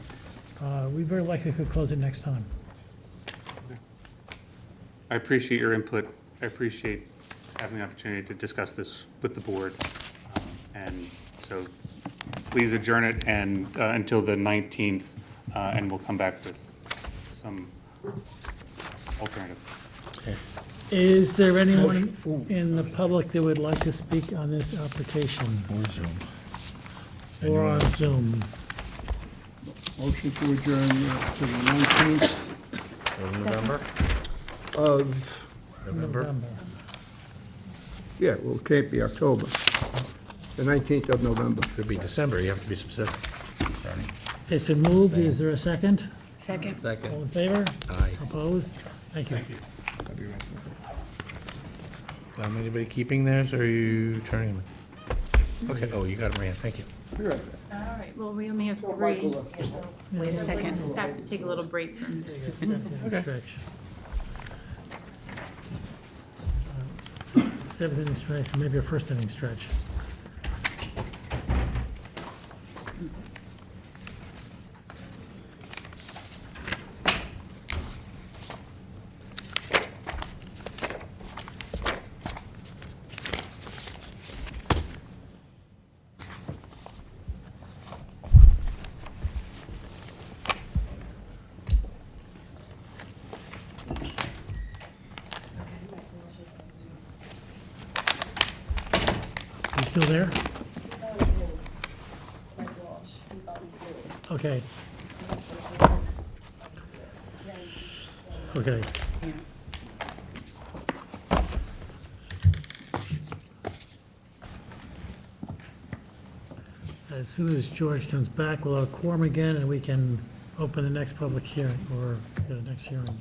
we very likely could close it next time. I appreciate your input. I appreciate having the opportunity to discuss this with the board. And so please adjourn it and, until the 19th, and we'll come back with some alternative. Is there anyone in the public that would like to speak on this application? Or Zoom. Or on Zoom? Motion to adjourn to the 19th November? of, November? yeah, well, it can't be October. The 19th of November. Could be December, you have to be specific. It's been moved, is there a second? Second. All Second. in favor? Aye. Opposed? Thank you. Anybody keeping theirs, or are you turning them? Okay, oh, you got them, Rand, thank you. You're right. All right, well, we only have 3. Wait a second, just have to take a little break from. Stretch. 7th inning stretch, maybe a 1st inning stretch. You still there? He's on Zoom. Mike Walsh, he's on Zoom. Okay, okay. Yeah. As soon as George comes back, we'll have a quorum again, and we can open the next public hearing, or the next hearing.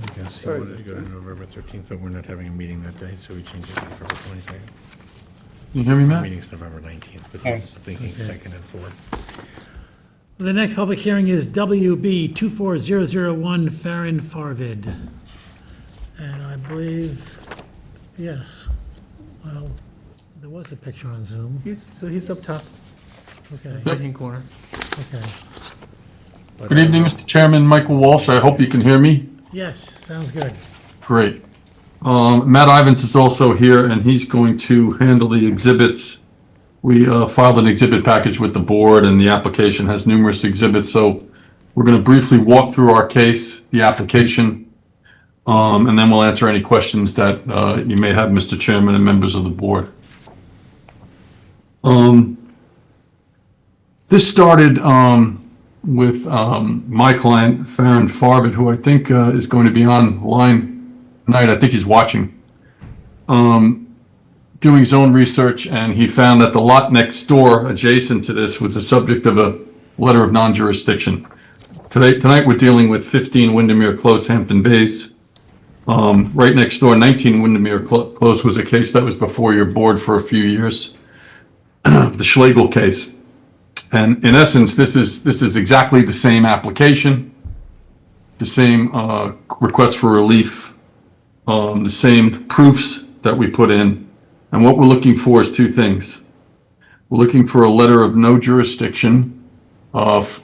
I guess he wanted to go to November 13th, but we're not having a meeting that day, so we changed it to November 22nd. You hear me, The Matt? meeting's November 19th, but he's thinking second and fourth. The next public hearing is WB 24001 Farron Farvid. And I believe, yes, well, there was a picture on Zoom. So he's up top, Okay, right-hand corner. okay. Good evening, Mr. Chairman, Michael Walsh. I hope you can hear me. Yes, sounds good. Great. Matt Ivins is also here, and he's going to handle the exhibits. We filed an exhibit package with the board, and the application has numerous exhibits, so we're going to briefly walk through our case, the application, and then we'll answer any questions that you may have, Mr. Chairman and members of the board. This started with my client, Farron Farvid, who I think is going to be online tonight. I think he's watching. Doing his own research, and he found that the lot next door, adjacent to this, was the subject of a letter of non-jurisdiction. Tonight we're dealing with 15 Windermere Close, Hampton Bays. Right next door, 19 Windermere Close was a case that was before your board for a few years, the Schlegel case. And in essence, this is exactly the same application, the same request for relief, the same proofs that we put in. And what we're looking for is two things. We're looking for a letter of no jurisdiction of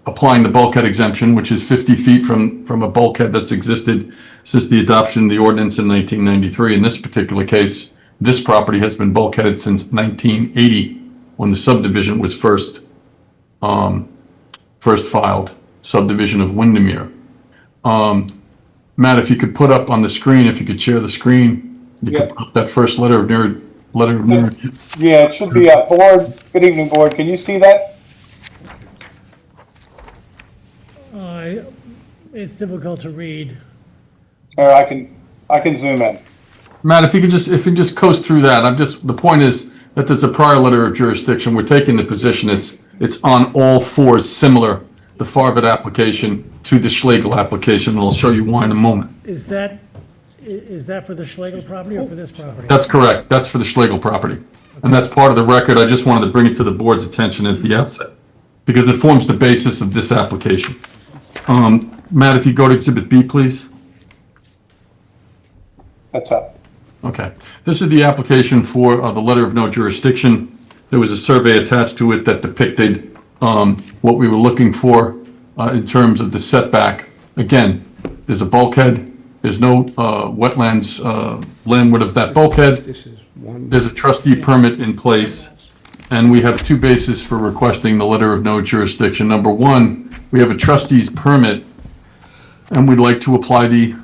applying the bulkhead exemption, which is 50 feet from a bulkhead that's existed since the adoption of the ordinance in 1993. In this particular case, this property has been bulkheaded since 1980, when the subdivision was first filed, subdivision of Windermere. Matt, if you could put up on the screen, if you could share the screen, you could put up that first letter of no. Yeah, it should be a board. Good evening, board. Can you see that? It's difficult to read. Or I can zoom in. Matt, if you just coast through that, the point is that there's a prior letter of jurisdiction. We're taking the position it's on all fours similar, the Farvid application to the Schlegel application, and I'll show you why in a moment. Is that for the Schlegel property or for this property? That's correct. That's for the Schlegel property. And that's part of the record. I just wanted to bring it to the board's attention at the outset because it forms the basis of this application. Matt, if you go to Exhibit B, please. That's up. Okay. This is the application for the letter of no jurisdiction. There was a survey attached to it that depicted what we were looking for in terms of the setback. Again, there's a bulkhead. There's no wetlands landward of that bulkhead. There's a trustee permit in place, and we have two bases for requesting the letter of no jurisdiction. Number one, we have a trustee's permit, and we'd like to apply the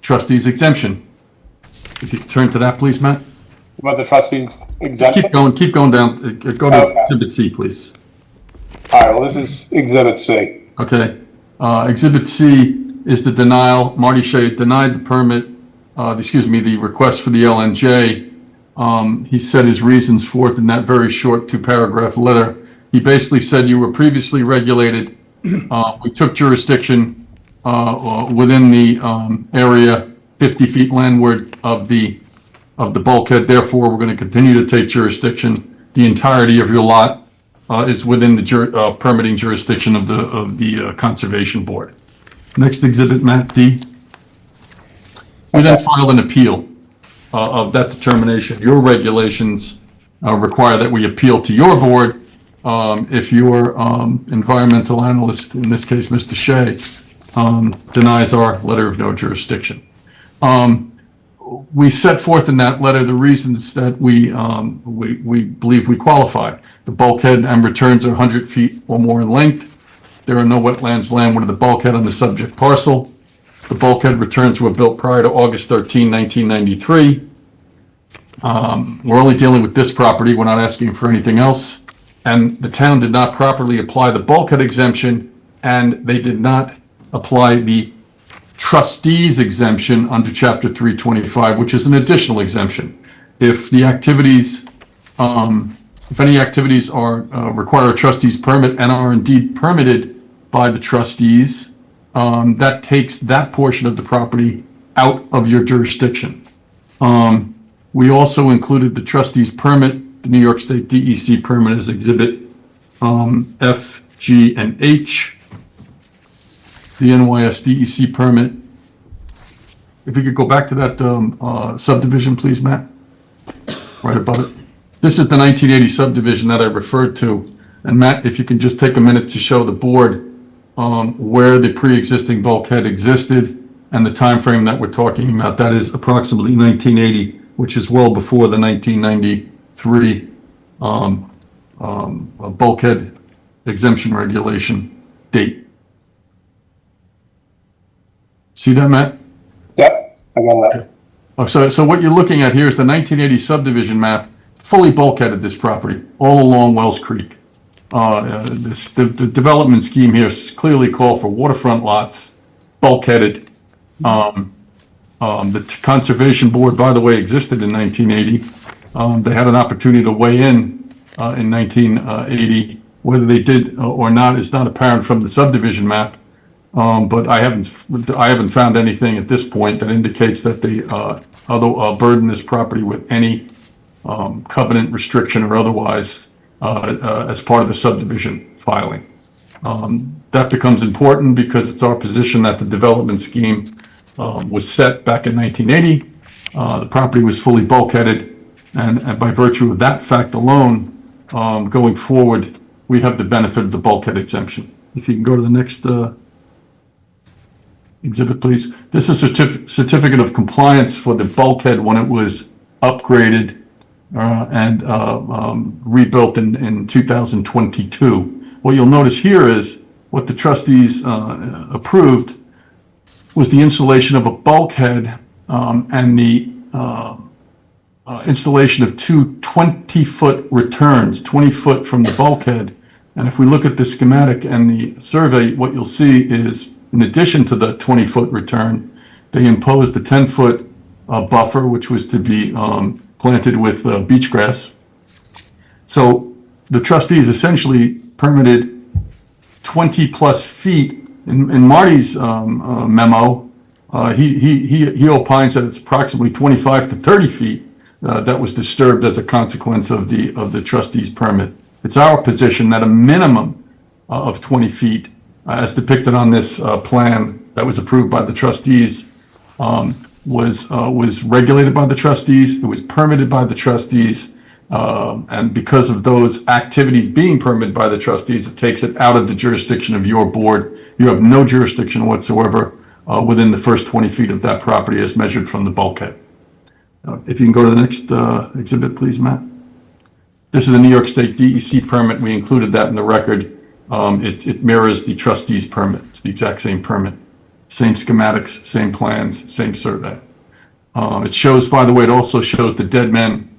trustee's exemption. If you could turn to that, please, Matt. About the trustees exemption? Keep going down. Go to Okay. Exhibit C, please. All right, well, this is Exhibit C. Okay. Exhibit C is the denial. Marty Shea denied the permit, the request for the LNJ. He set his reasons forth in that very short 2-paragraph letter. He basically said you were previously regulated. We took jurisdiction within the area 50 feet landward of the bulkhead. Therefore, we're going to continue to take jurisdiction. The entirety of your lot is within the permitting jurisdiction of the Conservation Board. Next exhibit, Matt, D. We then filed an appeal of that determination. Your regulations require that we appeal to your board if your environmental analyst, in this case, Mr. Shea, denies our letter of no jurisdiction. We set forth in that letter the reasons that we believe we qualify. The bulkhead and returns are 100 feet or more in length. There are no wetlands landward of the bulkhead on the subject parcel. The bulkhead returns were built prior to August 13, 1993. We're only dealing with this property. We're not asking for anything else. And the town did not properly apply the bulkhead exemption, and they did not apply the trustees exemption under Chapter 325, which is an additional exemption. If the activities, if any activities are require a trustee's permit and are indeed permitted by the trustees, that takes that portion of the property out of your jurisdiction. We also included the trustee's permit, the New York State DEC permit as Exhibit F, G, and H. The NYS DEC permit. If you could go back to that subdivision, please, Matt. Right above it. This is the 1980 subdivision that I referred to. And Matt, if you can just take a minute to show the board where the pre-existing bulkhead existed and the time frame that we're talking about. That is approximately 1980, which is well before the 1993 bulkhead exemption regulation date. See that, Matt? Yep, I got that. Oh, so what you're looking at here is the 1980 subdivision map, fully bulkheaded this property, all along Wells Creek. The development scheme here clearly called for waterfront lots, bulkheaded. The Conservation Board, by the way, existed in 1980. They had an opportunity to weigh in 1980. Whether they did or not is not apparent from the subdivision map. But I haven't found anything at this point that indicates that they burden this property with any covenant restriction or otherwise as part of the subdivision filing. That becomes important because it's our position that the development scheme was set back in 1980. The property was fully bulkheaded, and by virtue of that fact alone, going forward, we have the benefit of the bulkhead exemption. If you can go to the next exhibit, please. This is a certificate of compliance for the bulkhead when it was upgraded and rebuilt in 2022. What you'll notice here is what the trustees approved was the installation of a bulkhead and the installation of two 20-foot returns, 20 foot from the bulkhead. And if we look at the schematic and the survey, what you'll see is, in addition to the 20-foot return, they imposed a 10-foot buffer, which was to be planted with beach grass. So the trustees essentially permitted 20 plus feet. In Marty's memo, he opines that it's approximately 25 to 30 feet that was disturbed as a consequence of the trustees' permit. It's our position that a minimum of 20 feet, as depicted on this plan that was approved by the trustees, was regulated by the trustees. It was permitted by the trustees. And because of those activities being permitted by the trustees, it takes it out of the jurisdiction of your board. You have no jurisdiction whatsoever within the first 20 feet of that property as measured from the bulkhead. If you can go to the next exhibit, please, Matt. This is the New York State DEC permit. We included that in the record. It mirrors the trustees' permit. It's the exact same permit. Same schematics, same plans, same survey. It shows, by the way, it also shows the dead men,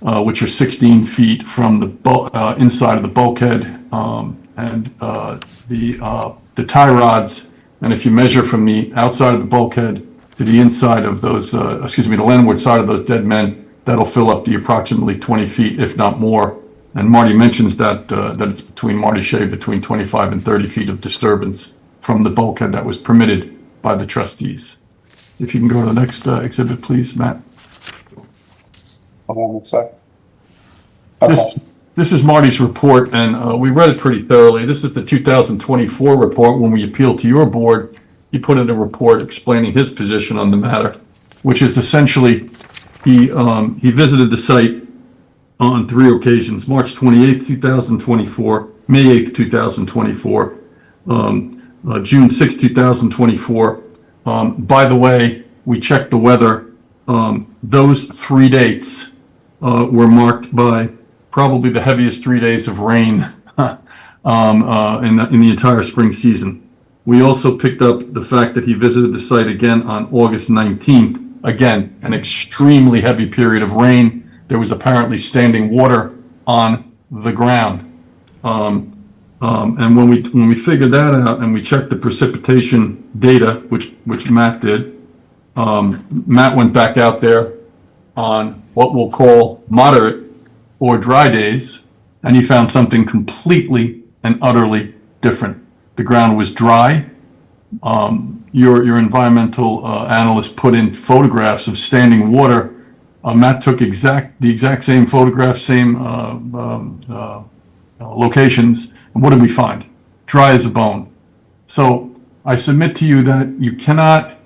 which are 16 feet from the inside of the bulkhead, and the tie rods. And if you measure from the outside of the bulkhead to the inside of those, the landward side of those dead men, that'll fill up the approximately 20 feet, if not more. And Marty mentions that it's between Marty Shea between 25 and 30 feet of disturbance from the bulkhead that was permitted by the trustees. If you can go to the next exhibit, please, Matt. Hold on one sec. Okay. This is Marty's report, and we read it pretty thoroughly. This is the 2024 report. When we appealed to your board, he put in a report explaining his position on the matter. which is essentially, he visited the site on 3 occasions: March 28th, 2024, May 8th, 2024, June 6th, 2024. By the way, we checked the weather. Those 3 dates were marked by probably the heaviest 3 days of rain in the entire spring season. We also picked up the fact that he visited the site again on August 19th. Again, an extremely heavy period of rain. There was apparently standing water on the ground. And when we figured that out and we checked the precipitation data, which Matt did, Matt went back out there on what we'll call moderate or dry days, and he found something completely and utterly different. The ground was dry. Your environmental analyst put in photographs of standing water. Matt took the exact same photographs, same locations. And what did we find? Dry as a bone. So I submit to you that you cannot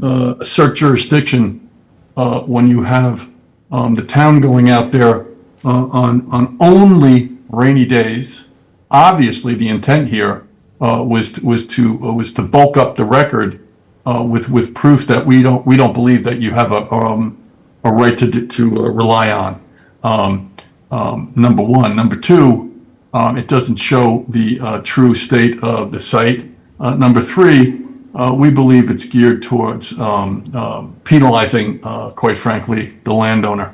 assert jurisdiction when you have the town going out there on only rainy days. Obviously, the intent here was to bulk up the record with proof that we don't believe that you have a right to rely on. Number one. Number two, it doesn't show the true state of the site. Number three, we believe it's geared towards penalizing, quite frankly, the landowner.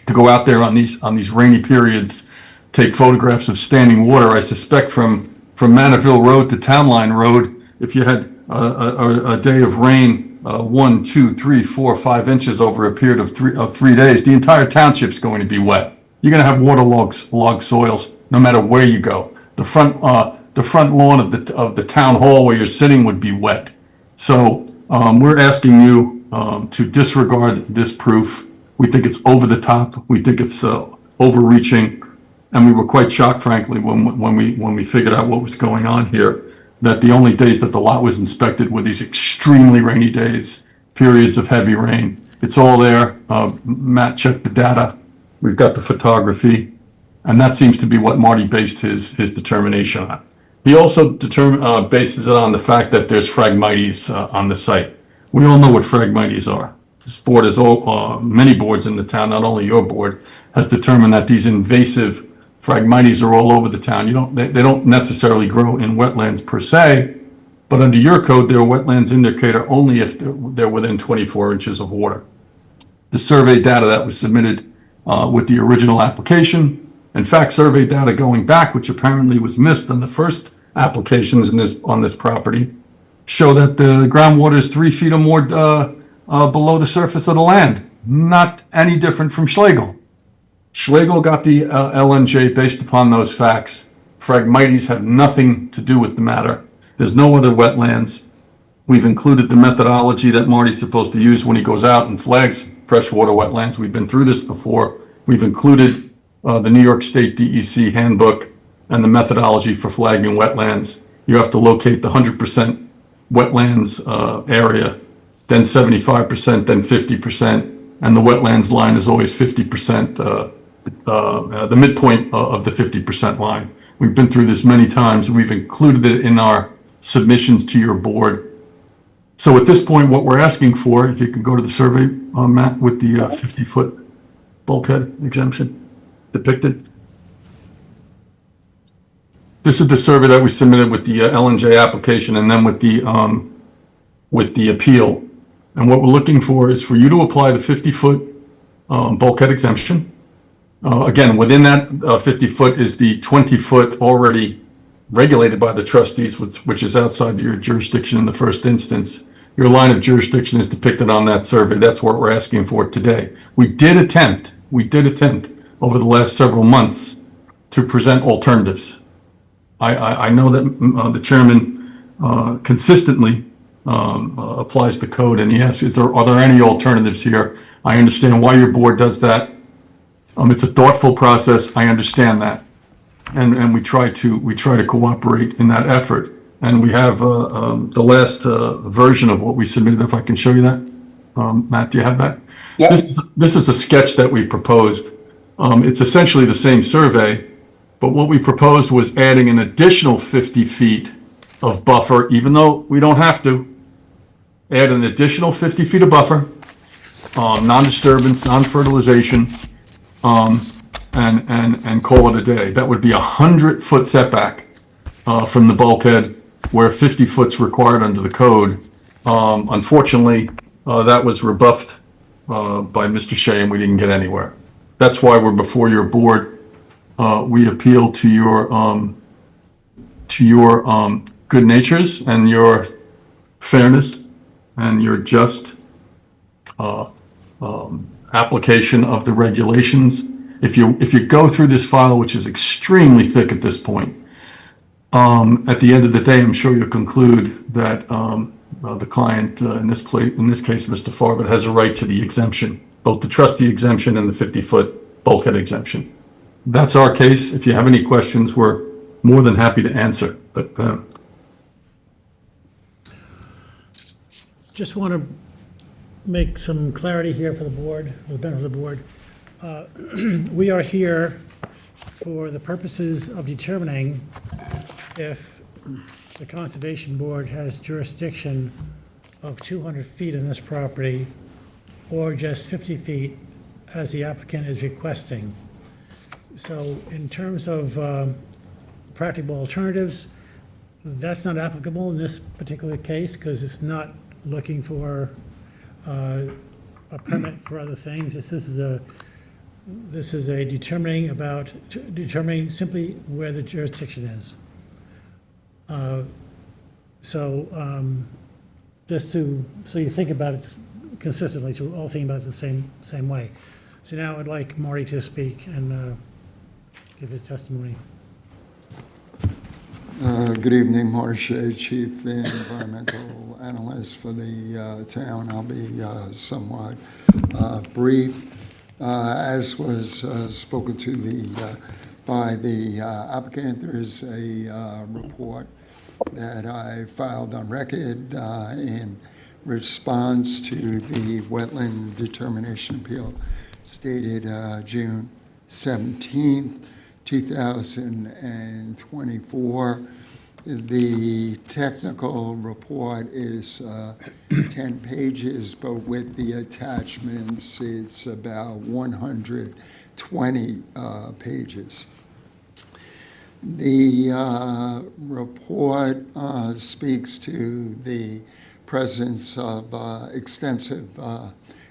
To go out there on these rainy periods, take photographs of standing water. I suspect from Manaville Road to Town Line Road, if you had a day of rain, 1, 2, 3, 4, 5 inches over a period of 3 days, the entire township's going to be wet. You're going to have waterlogged soils no matter where you go. The front lawn of the town hall where you're sitting would be wet. So we're asking you to disregard this proof. We think it's over the top. We think it's overreaching, and we were quite shocked, frankly, when we figured out what was going on here. That the only days that the lot was inspected were these extremely rainy days, periods of heavy rain. It's all there. Matt checked the data. We've got the photography, and that seems to be what Marty based his determination on. He also bases it on the fact that there's Phragmites on the site. We all know what Phragmites are. This board has many boards in the town, not only your board, has determined that these invasive Phragmites are all over the town. They don't necessarily grow in wetlands per se, but under your code, they're a wetlands indicator only if they're within 24 inches of water. The survey data that was submitted with the original application, in fact, survey data going back, which apparently was missed on the first applications on this property, show that the groundwater is 3 feet or more below the surface of the land. Not any different from Schlegel. Schlegel got the LNJ based upon those facts. Phragmites have nothing to do with the matter. There's no other wetlands. We've included the methodology that Marty's supposed to use when he goes out and flags freshwater wetlands. We've been through this before. We've included the New York State DEC handbook and the methodology for flagging wetlands. You have to locate the 100% wetlands area, then 75%, then 50%, and the wetlands line is always 50%, the midpoint of the 50% line. We've been through this many times. We've included it in our submissions to your board. So at this point, what we're asking for, if you can go to the survey, Matt, with the 50-foot bulkhead exemption depicted. This is the survey that we submitted with the LNJ application and then with the appeal. And what we're looking for is for you to apply the 50-foot bulkhead exemption. Again, within that 50-foot is the 20-foot already regulated by the trustees, which is outside your jurisdiction in the first instance. Your line of jurisdiction is depicted on that survey. That's what we're asking for today. We did attempt over the last several months to present alternatives. I know that the chairman consistently applies the code and he asks, are there any alternatives here? I understand why your board does that. It's a thoughtful process. I understand that. And we try to cooperate in that effort. And we have the last version of what we submitted, if I can show you that. Matt, do you have that? Yep. This is a sketch that we proposed. It's essentially the same survey, but what we proposed was adding an additional 50 feet of buffer, even though we don't have to. Add an additional 50 feet of buffer, non-disturbance, non-fertilization, and call it a day. That would be 100-foot setback from the bulkhead, where 50 foot's required under the code. Unfortunately, that was rebuffed by Mr. Shea, and we didn't get anywhere. That's why we're before your board. We appeal to your good natures and your fairness and your just application of the regulations. If you go through this file, which is extremely thick at this point, at the end of the day, I'm sure you'll conclude that the client, in this case, Mr. Farber, has a right to the exemption, both the trustee exemption and the 50-foot bulkhead exemption. That's our case. If you have any questions, we're more than happy to answer. But Just want to make some clarity here for the board, for the benefit of the board. We are here for the purposes of determining if the Conservation Board has jurisdiction of 200 feet in this property or just 50 feet as the applicant is requesting. So in terms of practical alternatives, that's not applicable in this particular case because it's not looking for a permit for other things. This is a determining simply where the jurisdiction is. Just so you think about it consistently, so we're all thinking about it the same way. So now I'd like Marty to speak and give his testimony. Good evening, Marty Shea, Chief Environmental Analyst for the town. I'll be somewhat brief. As was spoken to by the applicant, there is a report that I filed on record in response to the wetland determination appeal stated June 17th, 2024. The technical report is 10 pages, but with the attachments, it's about 120 pages. The report speaks to the presence of extensive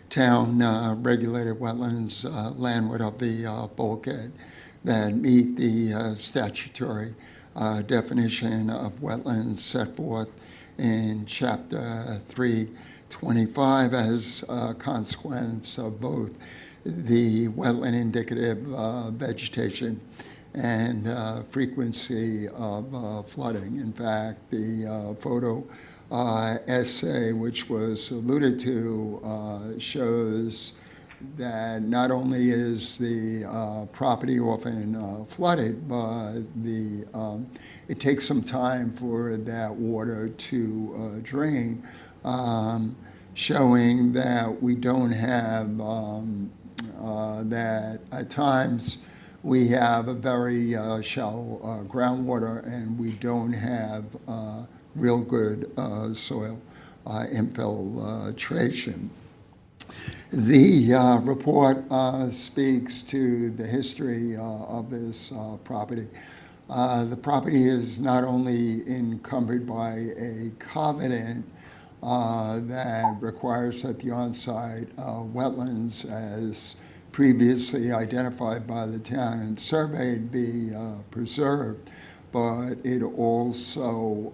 town regulated wetlands landward of the bulkhead that meet the statutory definition of wetlands set forth in Chapter 325 as a consequence of both the wetland indicative vegetation and frequency of flooding. In fact, the photo essay, which was alluded to, shows that not only is the property often flooded, but it takes some time for that water to drain, showing that we don't have, that at times we have a very shallow groundwater and we don't have real good soil infiltration. The report speaks to the history of this property. The property is not only encumbered by a covenant that requires that the on-site wetlands, as previously identified by the town and surveyed, be preserved, but it also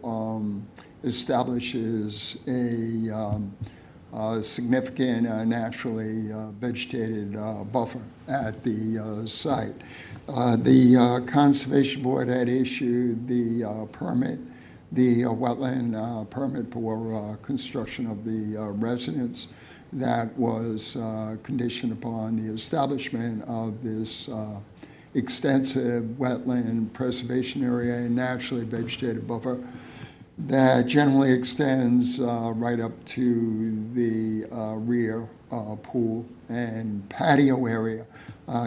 establishes a significant naturally vegetated buffer at the site. The Conservation Board had issued the permit, the wetland permit for construction of the residence that was conditioned upon the establishment of this extensive wetland preservation area and naturally vegetated buffer that generally extends right up to the rear pool and patio area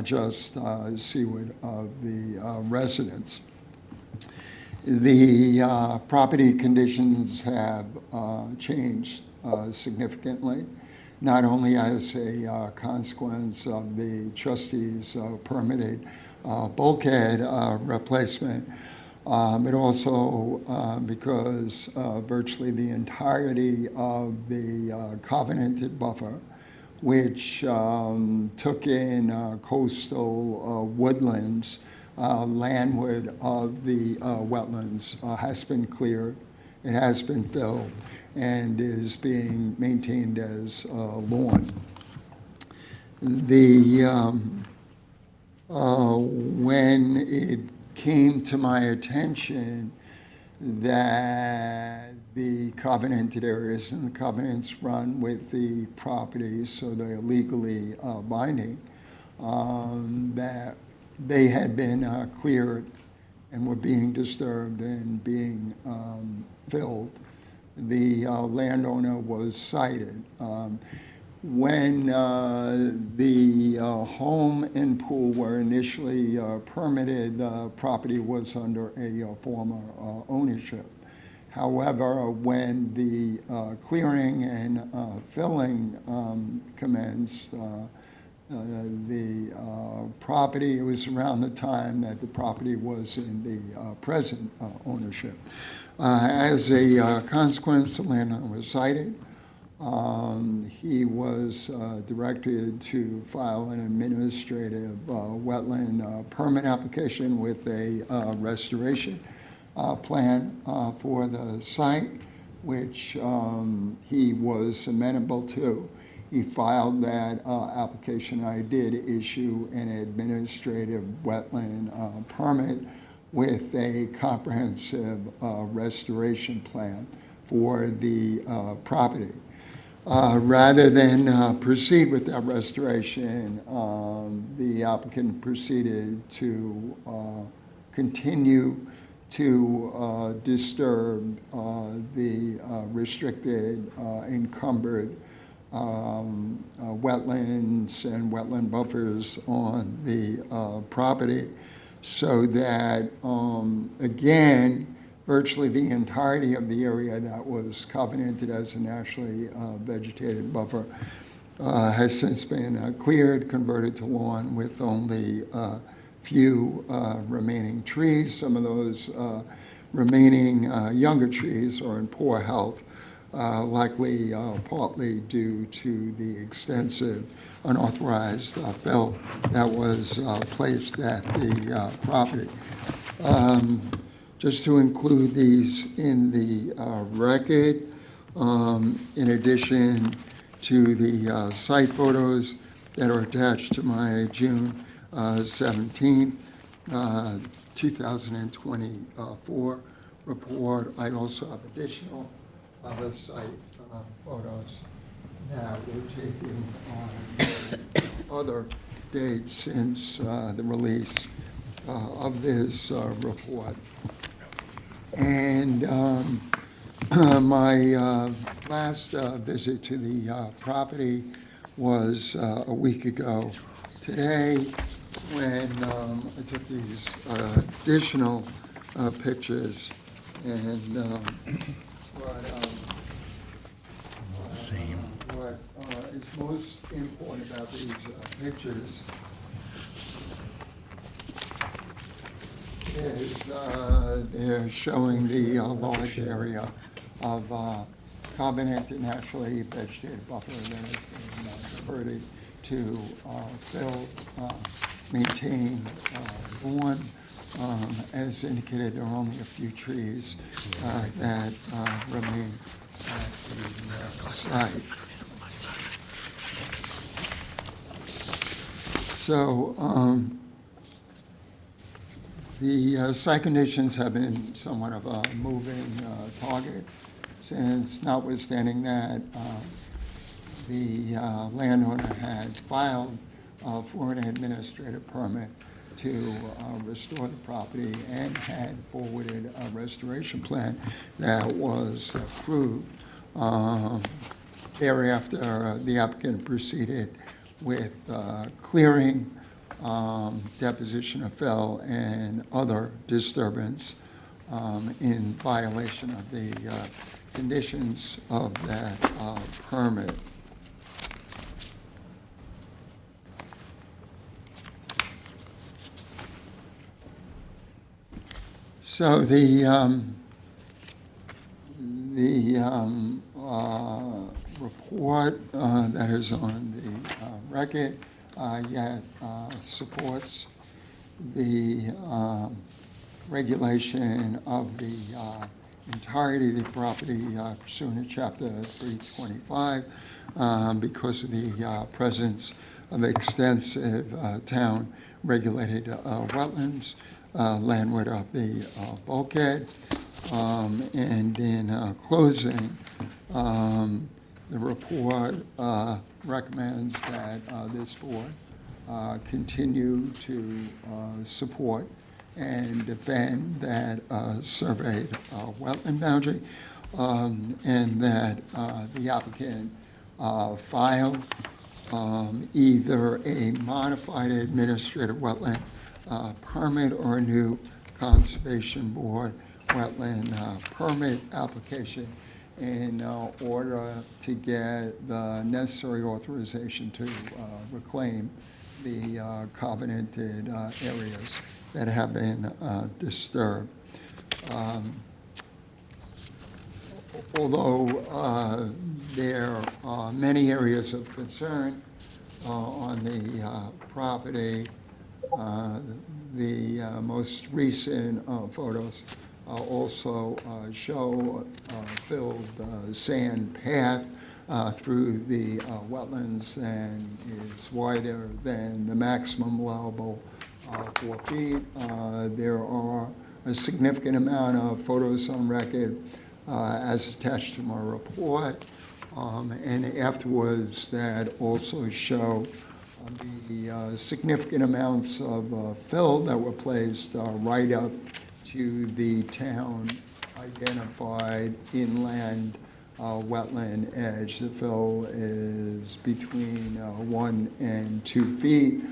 just seaward of the residence. The property conditions have changed significantly, not only as a consequence of the trustees' permitted bulkhead replacement, but also because virtually the entirety of the covenanted buffer, which took in coastal woodlands landward of the wetlands, has been cleared, it has been filled, and is being maintained as lawn. When it came to my attention that the covenanted areas and the covenants run with the properties, so they are legally binding, that they had been cleared and were being disturbed and being filled, the landowner was cited. When the home and pool were initially permitted, the property was under a former ownership. However, when the clearing and filling commenced, the property, it was around the time that the property was in the present ownership. As a consequence, the landowner was cited. He was directed to file an administrative wetland permit application with a restoration plan for the site, which he was amenable to. He filed that application. I did issue an administrative wetland permit with a comprehensive restoration plan for the property. Rather than proceed with that restoration, the applicant proceeded to continue to disturb the restricted, encumbered wetlands and wetland buffers on the property, so that, again, virtually the entirety of the area that was covenanted as a naturally vegetated buffer has since been cleared, converted to lawn with only a few remaining trees. Some of those remaining younger trees are in poor health, likely partly due to the extensive unauthorized fill that was placed at the property. Just to include these in the record, in addition to the site photos that are attached to my June 17, 2024 report, I also have additional site photos that were taken on other dates since the release of this report. And my last visit to the property was a week ago today, when I took these additional pictures. And what is most important about these pictures is they're showing the large area of covenanted naturally vegetated buffer that has been converted to fill, maintain lawn. As indicated, there are only a few trees that remain at the site. So the site conditions have been somewhat of a moving target, since notwithstanding that the landowner had filed for an administrative permit to restore the property and had forwarded a restoration plan that was approved. Thereafter, the applicant proceeded with clearing, deposition of fill, and other disturbance in violation of the conditions of that permit. So the report that is on the record yet supports the regulation of the entirety of the property pursuant to Chapter 325 because of the presence of extensive town-regulated wetlands, landward of the bulkhead. And in closing, the report recommends that this board continue to support and defend that surveyed wetland boundary, and that the applicant file either a modified administrative wetland permit or a new Conservation Board wetland permit application in order to get the necessary authorization to reclaim the covenanted areas that have been disturbed. Although there are many areas of concern on the property, the most recent photos also show filled sand path through the wetlands and is wider than the maximum allowable 4 feet. There are a significant amount of photos on record as attached to my report, and afterwards that also show the significant amounts of fill that were placed right up to the town identified inland wetland edge. The fill is between 1 and 2 feet.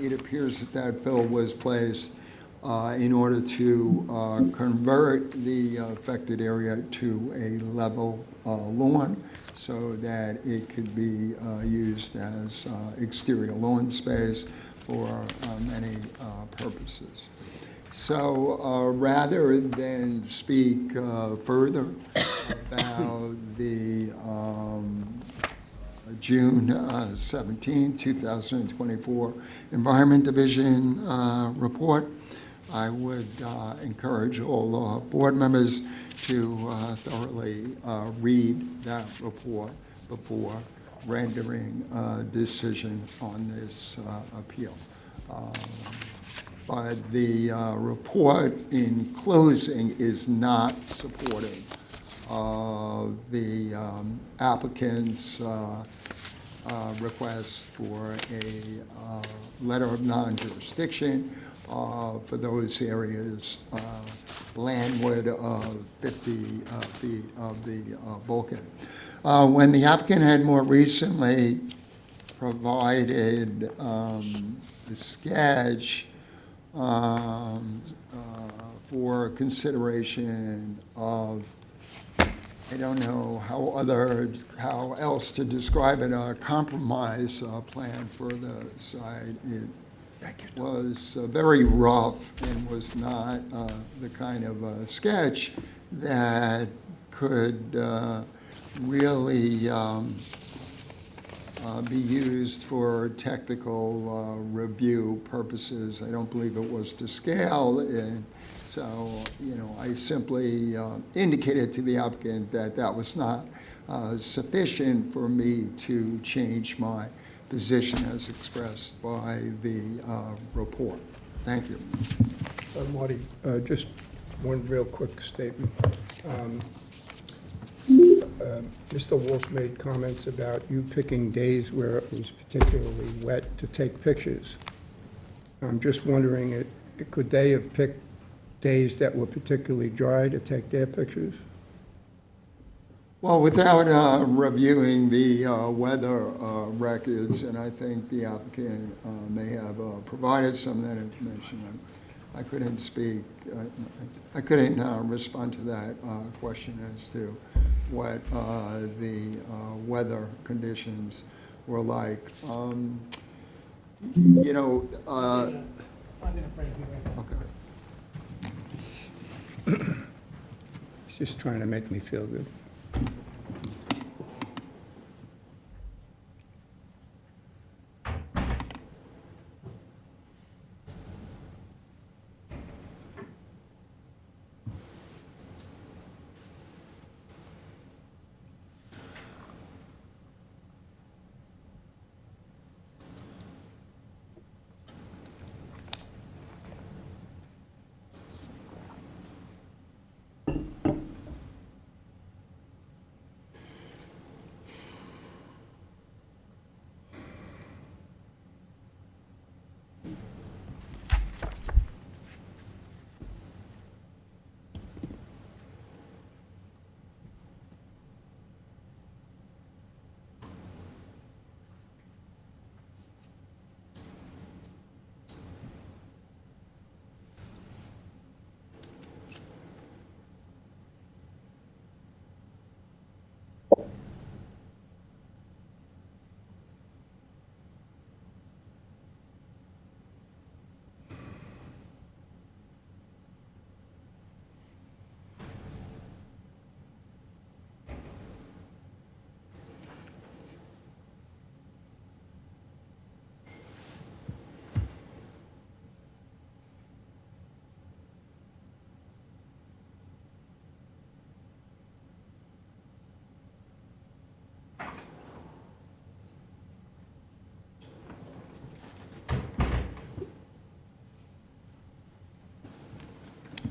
It appears that that fill was placed in order to convert the affected area to a level lawn so that it could be used as exterior lawn space for many purposes. So rather than speak further about the June 17, 2024 Environment Division report, I would encourage all board members to thoroughly read that report before rendering a decision on this appeal. But the report in closing is not supportive of the applicant's request for a letter of non-jurisdiction for those areas landward of 50 feet of the bulkhead. When the applicant had more recently provided the sketch for consideration of, I don't know how else to describe it, a compromise plan for the site. It was very rough and was not the kind of sketch that could really be used for technical review purposes. I don't believe it was to scale, and so, I simply indicated to the applicant that that was not sufficient for me to change my position as expressed by the report. Thank you. Marty, just one real quick statement. Mr. Wolf made comments about you picking days where it was particularly wet to take pictures. I'm just wondering, could they have picked days that were particularly dry to take their pictures? Well, without reviewing the weather records, and I think the applicant may have provided some of that information, I couldn't speak, I couldn't respond to that question as to what the weather conditions were like. You know, I'm gonna break you right now. okay. He's just trying to make me feel good.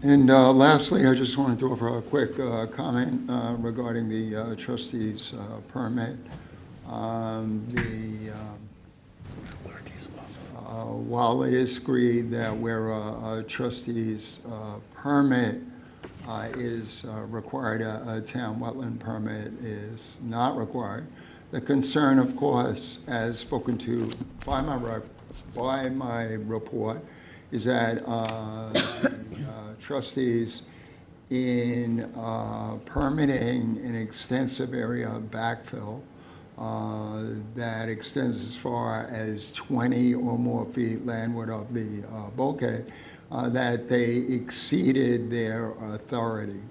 And lastly, I just wanted to offer a quick comment regarding the trustees' permit. While it is agreed that where a trustee's permit is required, a town wetland permit is not required. The concern, of course, as spoken to by my report, is that trustees in permitting an extensive area of backfill that extends as far as 20 or more feet landward of the bulkhead, that they exceeded their authority.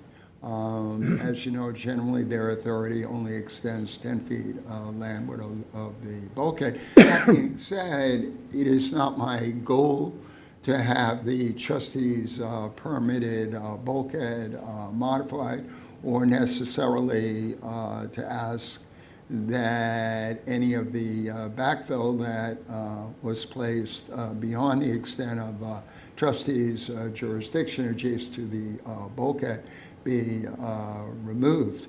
As you know, generally their authority only extends 10 feet landward of the bulkhead. That being said, it is not my goal to have the trustees' permitted bulkhead modified, or necessarily to ask that any of the backfill that was placed beyond the extent of trustees' jurisdiction adjacent to the bulkhead be removed.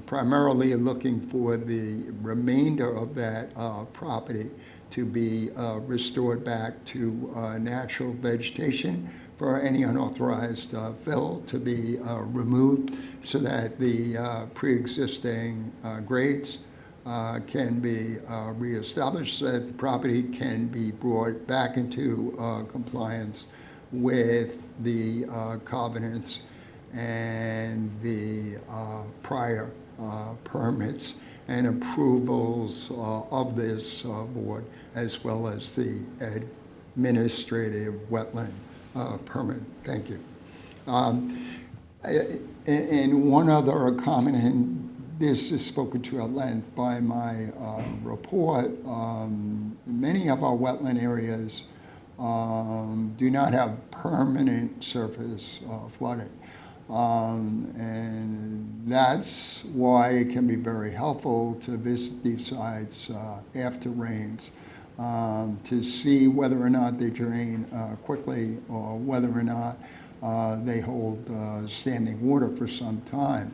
Primarily looking for the remainder of that property to be restored back to natural vegetation, for any unauthorized fill to be removed, so that the pre-existing grades can be reestablished, so that the property can be brought back into compliance with the covenants and the prior permits and approvals of this board, as well as the administrative wetland permit. Thank you. And one other comment, and this is spoken to at length by my report, many of our wetland areas do not have permanent surface flooding. And that's why it can be very helpful to visit these sites after rains, to see whether or not they drain quickly, or whether or not they hold standing water for some time.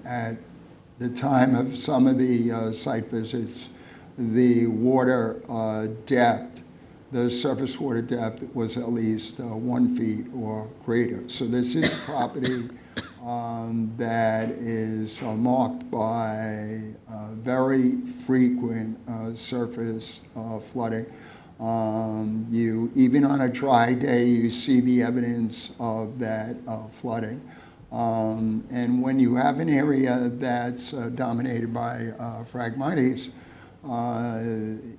At the time of some of the site visits, the water depth the surface water depth was at least 1 feet or greater. So this is a property that is marked by very frequent surface flooding. Even on a dry day, you see the evidence of that flooding. And when you have an area that's dominated by Phragmites,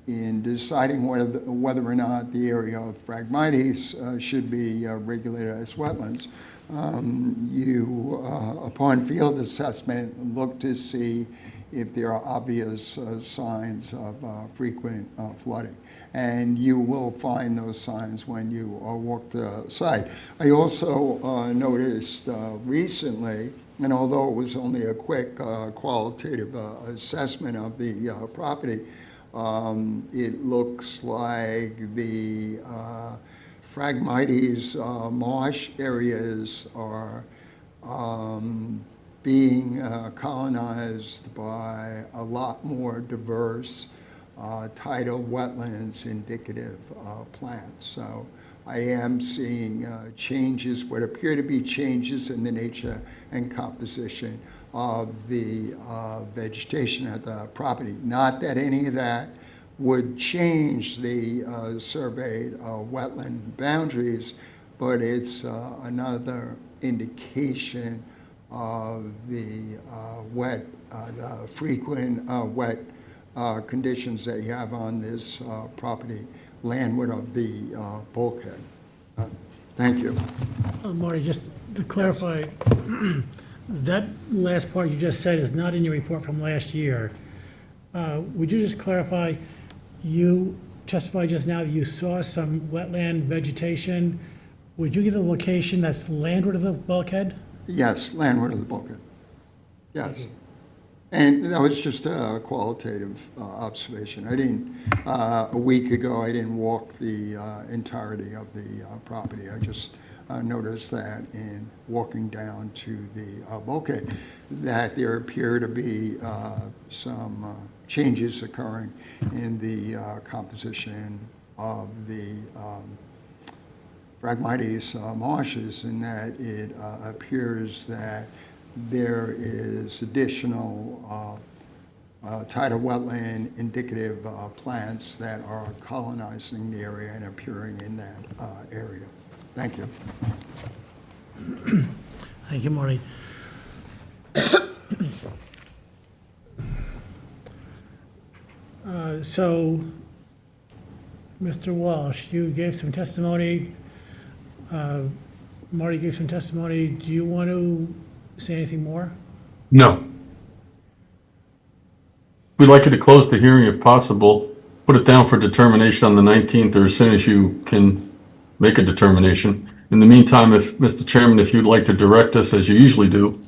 in deciding whether or not the area of Phragmites should be regulated as wetlands, you, upon field assessment, look to see if there are obvious signs of frequent flooding. And you will find those signs when you walk the site. I also noticed recently, and although it was only a quick qualitative assessment of the property, it looks like the Phragmites marsh areas are being colonized by a lot more diverse tidal wetlands indicative plants. So I am seeing changes, what appear to be changes in the nature and composition of the vegetation at the property. Not that any of that would change the surveyed wetland boundaries, but it's another indication of the the frequent wet conditions that you have on this property landward of the bulkhead. Thank you. Marty, just to clarify, that last part you just said is not in your report from last year. Would you just clarify, you testified just now that you saw some wetland vegetation. Would you give the location that's landward of the bulkhead? Yes, landward of the bulkhead. Yes. And that was just a qualitative observation. I didn't, a week ago, I didn't walk the entirety of the property. I just noticed that in walking down to the bulkhead, that there appear to be some changes occurring in the composition of the Phragmites marshes, in that it appears that there is additional tidal wetland indicative plants that are colonizing the area and appearing in that area. Thank you. Thank you, Marty. So, Mr. Walsh, you gave some testimony. Marty gave some testimony. Do you want to say anything more? No. We'd like you to close the hearing if possible. Put it down for determination on the 19th or as soon as you can make a determination. In the meantime, if, Mr. Chairman, if you'd like to direct us, as you usually do,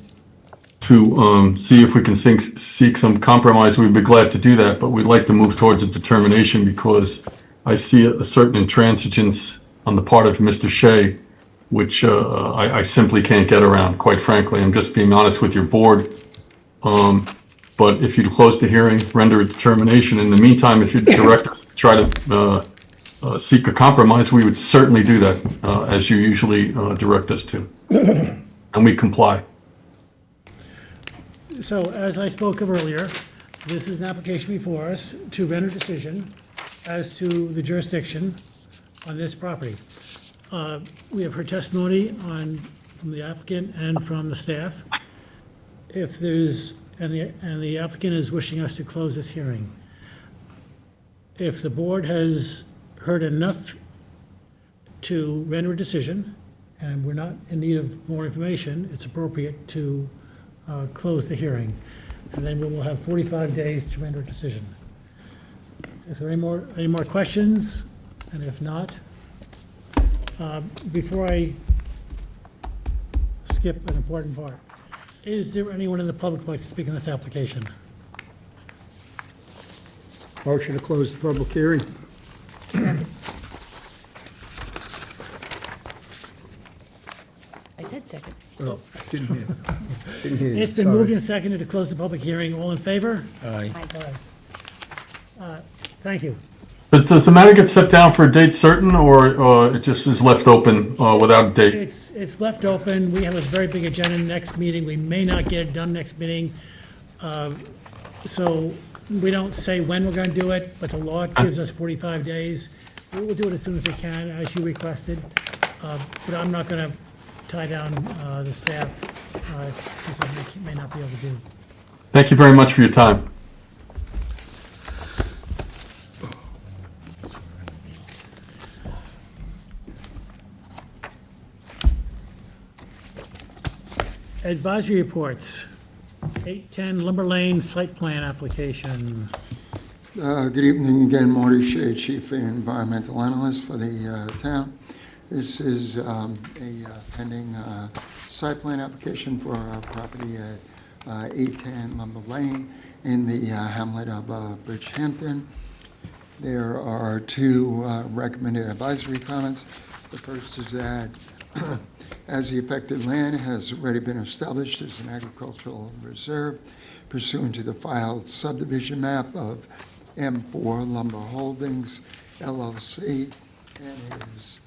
to see if we can seek some compromise, we'd be glad to do that. But we'd like to move towards a determination because I see a certain intransigence on the part of Mr. Shea, which I simply can't get around, quite frankly. I'm just being honest with your board. But if you'd close the hearing, render a determination. In the meantime, if you'd direct us to try to seek a compromise, we would certainly do that, as you usually direct us to. And we comply. So, as I spoke of earlier, this is an application before us to render a decision as to the jurisdiction on this property. We have heard testimony from the applicant and from the staff. If there's, and the applicant is wishing us to close this hearing. If the board has heard enough to render a decision, and we're not in need of more information, it's appropriate to close the hearing. And then we will have 45 days to render a decision. If there are any more questions, and if not, before I skip an important part, is there anyone in the public who'd like to speak on this application? Motion to close the public hearing. I said second. Oh, didn't hear. Didn't hear you. It's been Sorry. moved and seconded to close the public hearing. All in favor? Aye. Aye. Thank you. Does the matter get set down for a date certain, or it just is left open without a date? It's left open. We have a very big agenda next meeting. We may not get it done next meeting. So we don't say when we're going to do it, but the law gives us 45 days. We'll do it as soon as we can, as you requested. But I'm not going to tie down the staff, because I may not be able to do. Thank you very much for your time. Advisory reports. 810 Lumber Lane site plan application. Good evening again, Marty Shea, Chief Environmental Analyst for the town. This is a pending site plan application for our property at 810 Lumber Lane in the hamlet of Bridgehampton. There are two recommended advisory comments. The first is that as the affected land has already been established as an agricultural reserve pursuant to the filed subdivision map of M4 Lumber Holdings LLC, and is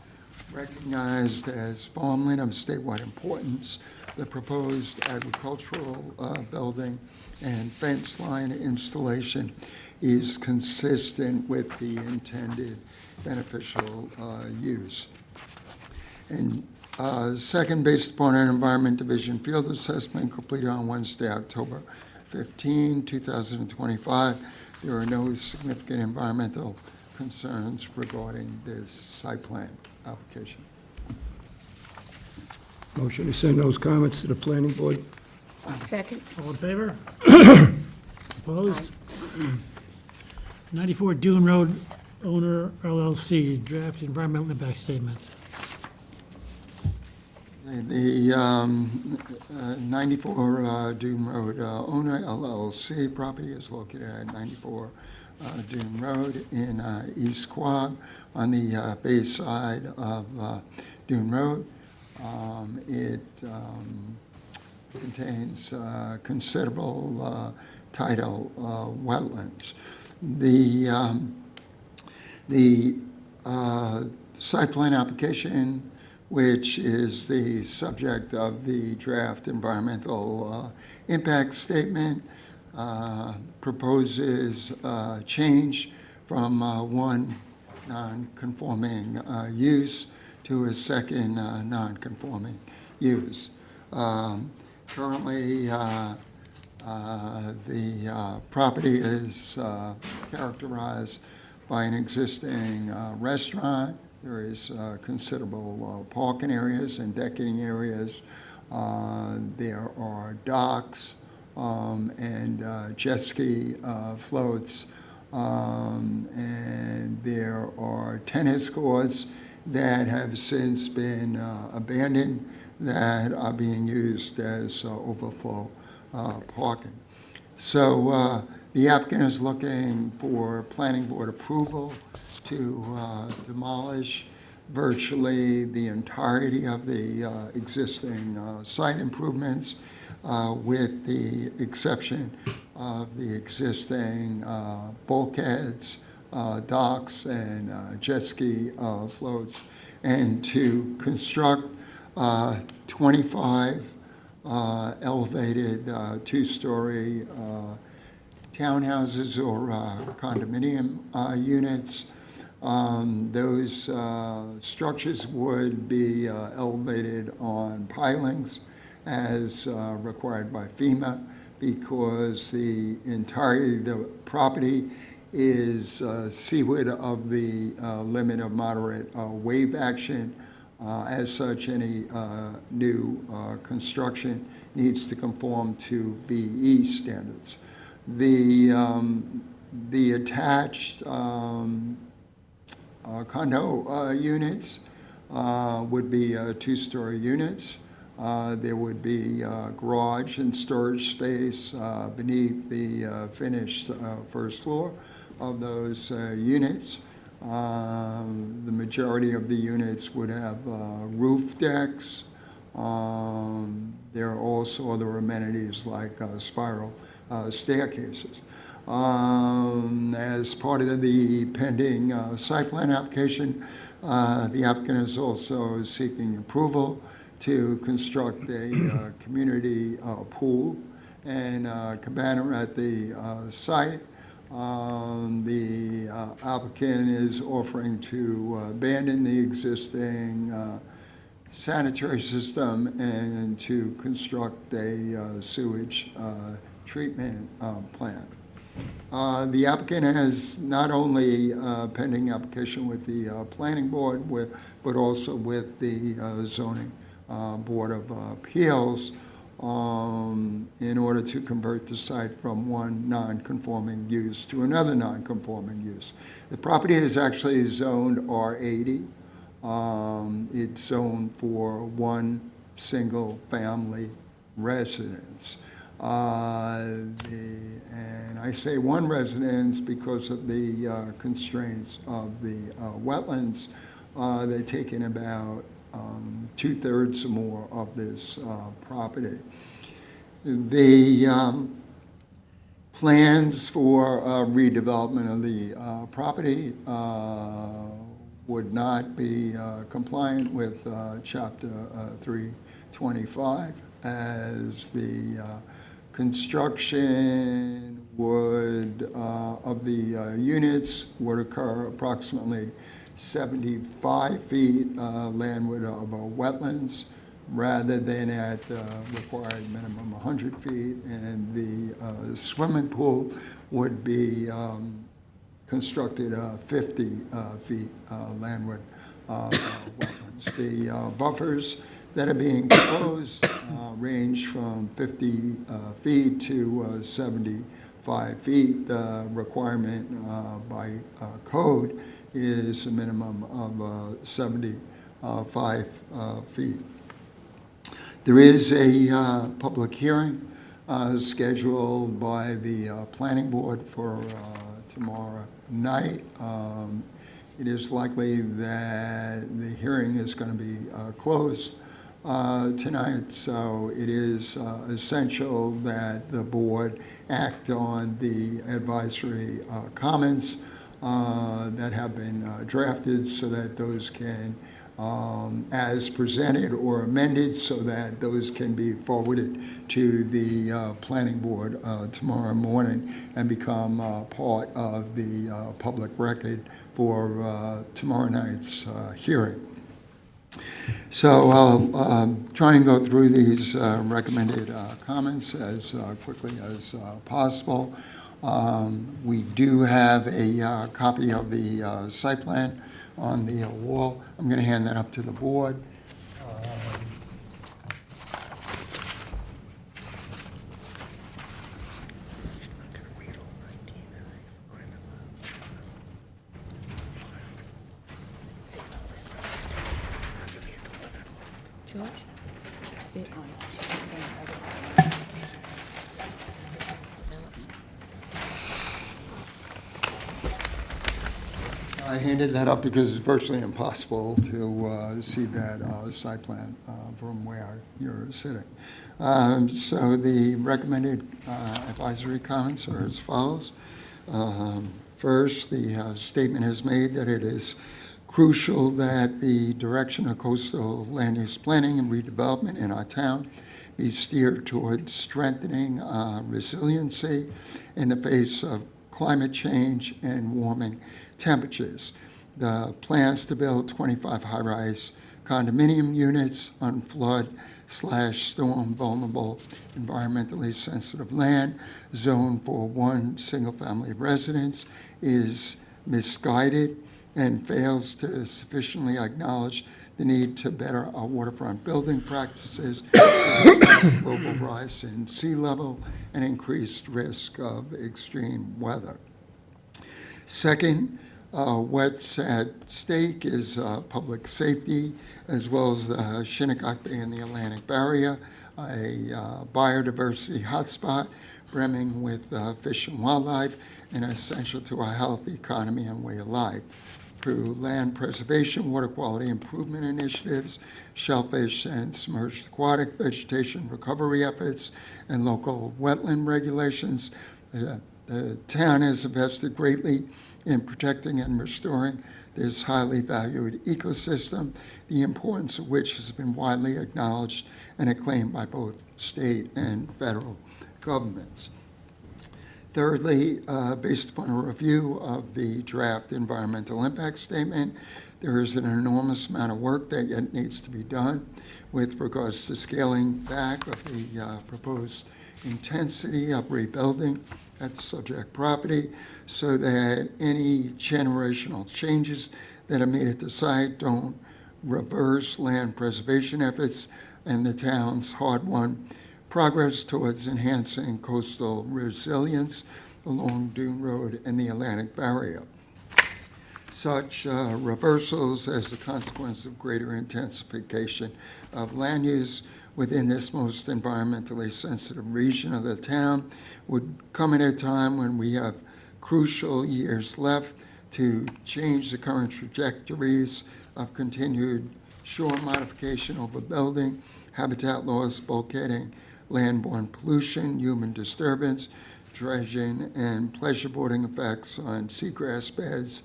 recognized as farmland of statewide importance, the proposed agricultural building and fence line installation is consistent with the intended beneficial use. And second, based upon our Environment Division field assessment completed on Wednesday, October 15, 2025, there are no significant environmental concerns regarding this site plan application. Motion to send those comments to the planning board. Second. All in favor? Opposed? 94 Dune Road owner LLC, draft environmental impact statement. The 94 Dune Road owner LLC property is located at 94 Dune Road in East Quogue on the bay side of Dune Road. It contains considerable tidal wetlands. The site plan application, which is the subject of the draft environmental impact statement, proposes change from one non-conforming use to a second non-conforming use. Currently, the property is characterized by an existing restaurant. There is considerable parking areas and decking areas. There are docks and jet ski floats, and there are tennis courts that have since been abandoned that are being used as overflow parking. So the applicant is looking for planning board approval to demolish virtually the entirety of the existing site improvements, with the exception of the existing bulkheads, docks, and jet ski floats, and to construct 25 elevated two-story townhouses or condominium units. Those structures would be elevated on pilings as required by FEMA, because the entirety of the property is seaward of the limit of moderate wave action. As such, any new construction needs to conform to VE standards. The attached condo units would be two-story units. There would be garage and storage space beneath the finished first floor of those units. The majority of the units would have roof decks. There are also other amenities like spiral staircases. As part of the pending site plan application, the applicant is also seeking approval to construct a community pool and cabana at the site. The applicant is offering to abandon the existing sanitary system and to construct a sewage treatment plant. The applicant has not only pending application with the planning board, but also with the zoning board of appeals in order to convert the site from one non-conforming use to another non-conforming use. The property is actually zoned R80. It's zoned for one single-family residence. And I say one residence because of the constraints of the wetlands. They take in about 2/3 or more of this property. The plans for redevelopment of the property would not be compliant with Chapter 325, as the construction of the units would occur approximately 75 feet landward of wetlands, rather than at the required minimum 100 feet, and the swimming pool would be constructed 50 feet landward wetlands. The buffers that are being proposed range from 50 feet to 75 feet. The requirement by code is a minimum of 75 feet. There is a public hearing scheduled by the planning board for tomorrow night. It is likely that the hearing is going to be closed tonight, so it is essential that the board act on the advisory comments that have been drafted, so that those can, as presented or amended, so that those can be forwarded to the planning board tomorrow morning and become part of the public record for tomorrow night's hearing. So I'll try and go through these recommended comments as quickly as possible. We do have a copy of the site plan on the wall. I'm going to hand that up to the board. George? Sit on. I handed that up because it's virtually impossible to see that site plan from where you're sitting. So the recommended advisory comments are as follows. First, the statement is made that it is crucial that the direction of coastal land use planning and redevelopment in our town be steered towards strengthening resiliency in the face of climate change and warming temperatures. The plans to build 25 high-rise condominium units on flood/storm vulnerable, environmentally sensitive land zoned for one single-family residence is misguided and fails to sufficiently acknowledge the need to better our waterfront building practices, global rise in sea level, and increased risk of extreme weather. Second, what's at stake is public safety, as well as the Shinnecock Bay and the Atlantic Barrier, a biodiversity hotspot brimming with fish and wildlife, and essential to our health, economy, and way of life. Through land preservation, water quality improvement initiatives, shellfish and submerged aquatic vegetation recovery efforts, and local wetland regulations, the The town has invested greatly in protecting and restoring this highly valued ecosystem, the importance of which has been widely acknowledged and acclaimed by both state and federal governments. Thirdly, based upon a review of the draft environmental impact statement, there is an enormous amount of work that yet needs to be done with regards to scaling back of the proposed intensity of rebuilding at the subject property so that any generational changes that are made at the site don't reverse land preservation efforts and the town's hard-won progress towards enhancing coastal resilience along Dune Road and the Atlantic Barrier. Such reversals as a consequence of greater intensification of land use within this most environmentally sensitive region of the town would come at a time when we have crucial years left to change the current trajectories of continued shore modification, overbuilding, habitat loss, bulkheading, landborne pollution, human disturbance, dredging, and pleasure boating effects on seagrass beds,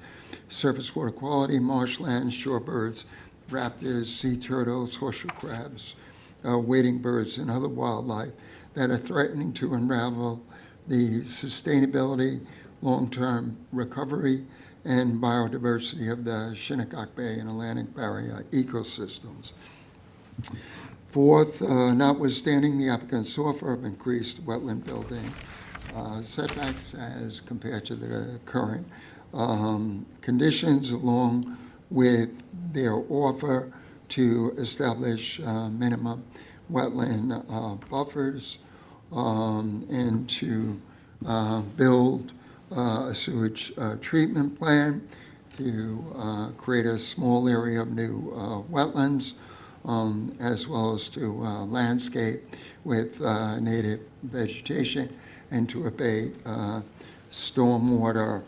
surface water quality, marshlands, shorebirds, raptors, sea turtles, horseshoe crabs, wading birds, and other wildlife that are threatening to unravel the sustainability, long-term recovery, and biodiversity of the Shinnecock Bay and Atlantic Barrier ecosystems. Fourth, notwithstanding the applicant's offer of increased wetland building setbacks as compared to the current conditions, along with their offer to establish minimum wetland buffers and to build a sewage treatment plan, to create a small area of new wetlands, as well as to landscape with native vegetation, and to abate stormwater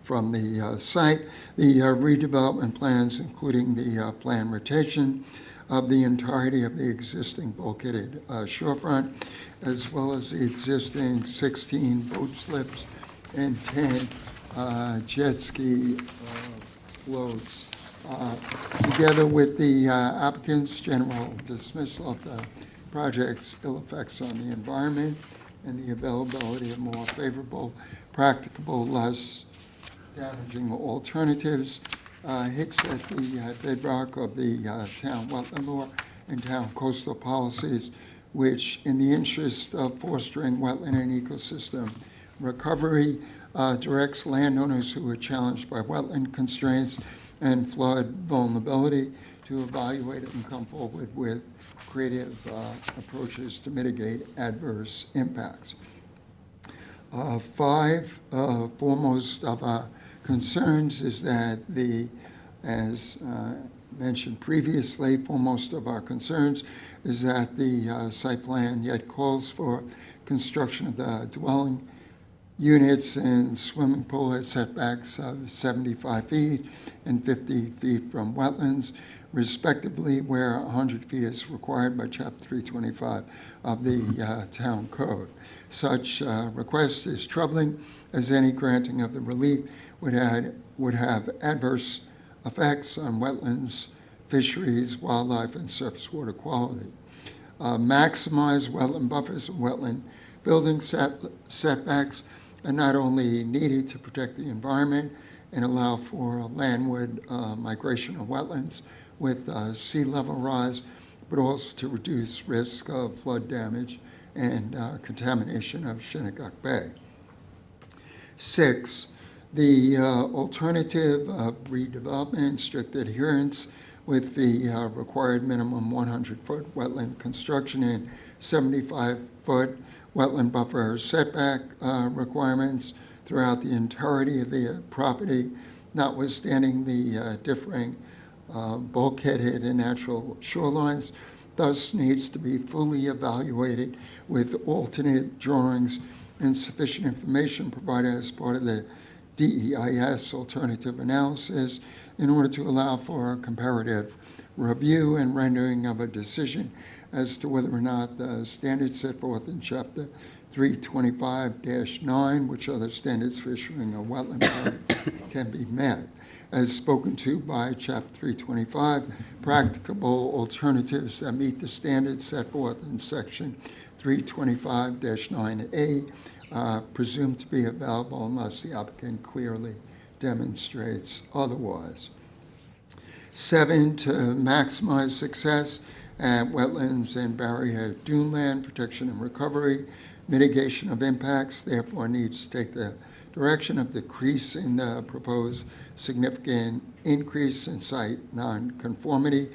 from the site. The redevelopment plans, including the planned rotation of the entirety of the existing bulkheaded shorefront, as well as the existing 16 boat slips and 10 jet ski floats, together with the applicant's general dismissal of the project's ill effects on the environment and the availability of more favorable, practicable, less damaging alternatives, hits at the bedrock of the town wetland law and town coastal policies, which, in the interest of fostering wetland and ecosystem recovery, directs landowners who are challenged by wetland constraints and flood vulnerability to evaluate and come forward with creative approaches to mitigate adverse impacts. Foremost of our concerns is that as mentioned previously, foremost of our concerns is that the site plan yet calls for construction of the dwelling units and swimming pool at setbacks of 75 feet and 50 feet from wetlands, respectively, where 100 feet is required by Chapter 325 of the town code. Such request is troubling, as any granting of the relief would have adverse effects on wetlands, fisheries, wildlife, and surface water quality. Maximize wetland buffers and wetland building setbacks are not only needed to protect the environment and allow for landward migration of wetlands with sea level rise, but also to reduce risk of flood damage and contamination of Shinnecock Bay. 6, the alternative of redevelopment and strict adherence with the required minimum 100-foot wetland construction and 75-foot wetland buffer setback requirements throughout the entirety of the property, notwithstanding the differing bulkheaded and natural shorelines, thus needs to be fully evaluated with alternate drawings and sufficient information provided as part of the DEIS alternative analysis in order to allow for a comparative review and rendering of a decision as to whether or not the standards set forth in Chapter 325-9, which other standards for issuing a wetland permit can be met. As spoken to by Chapter 325, practicable alternatives that meet the standards set forth in Section 325-9A are presumed to be available unless the applicant clearly demonstrates otherwise. 7, to maximize success at wetlands and barrier duneland protection and recovery, mitigation of impacts therefore needs to take the direction of decreasing the proposed significant increase in site nonconformity,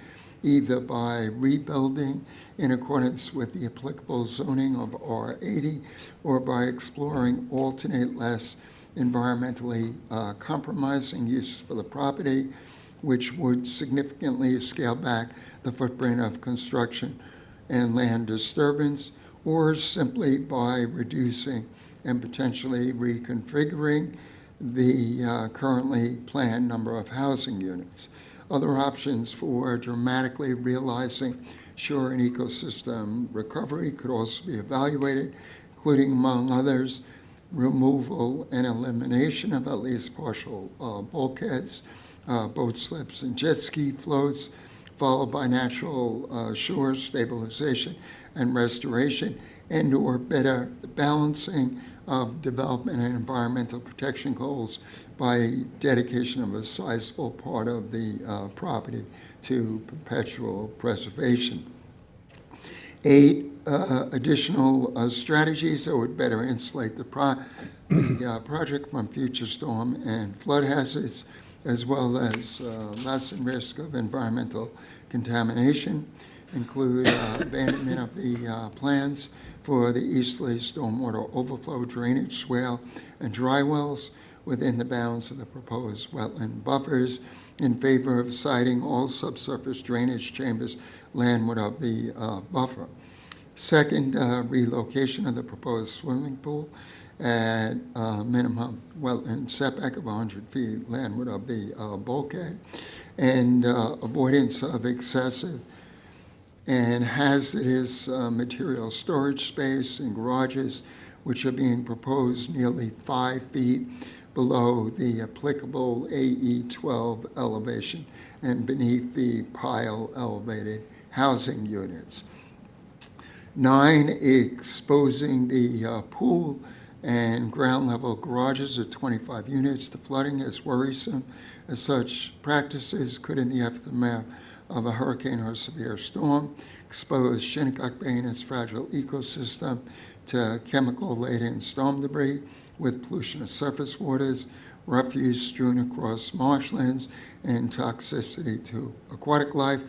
either by rebuilding in accordance with the applicable zoning of R80 or by exploring alternate, less environmentally compromising uses for the property, which would significantly scale back the footprint of construction and land disturbance, or simply by reducing and potentially reconfiguring the currently planned number of housing units. Other options for dramatically realizing shore and ecosystem recovery could also be evaluated, including, among others, removal and elimination of at least partial bulkheads, boat slips and jet ski floats, followed by natural shore stabilization and restoration, and/or better balancing of development and environmental protection goals by dedication of a sizable part of the property to perpetual preservation. 8, additional strategies that would better insulate the project from future storm and flood hazards, as well as lessen risk of environmental contamination, include abandonment of the plans for the easterly stormwater overflow drainage swale and dry wells within the bounds of the proposed wetland buffers, in favor of siting all subsurface drainage chambers landward of the buffer. Second, relocation of the proposed swimming pool at minimum wetland setback of 100 feet landward of the bulkhead, and avoidance of excessive and hazardous material storage space in garages, which are being proposed nearly 5 feet below the applicable AE12 elevation and beneath the pile elevated housing units. 9, exposing the pool and ground level garages of 25 units to flooding is worrisome, as such practices could, in the aftermath of a hurricane or a severe storm, expose Shinnecock Bay and its fragile ecosystem to chemical-laden storm debris with pollution of surface waters, refuse strewn across marshlands, and toxicity to aquatic life,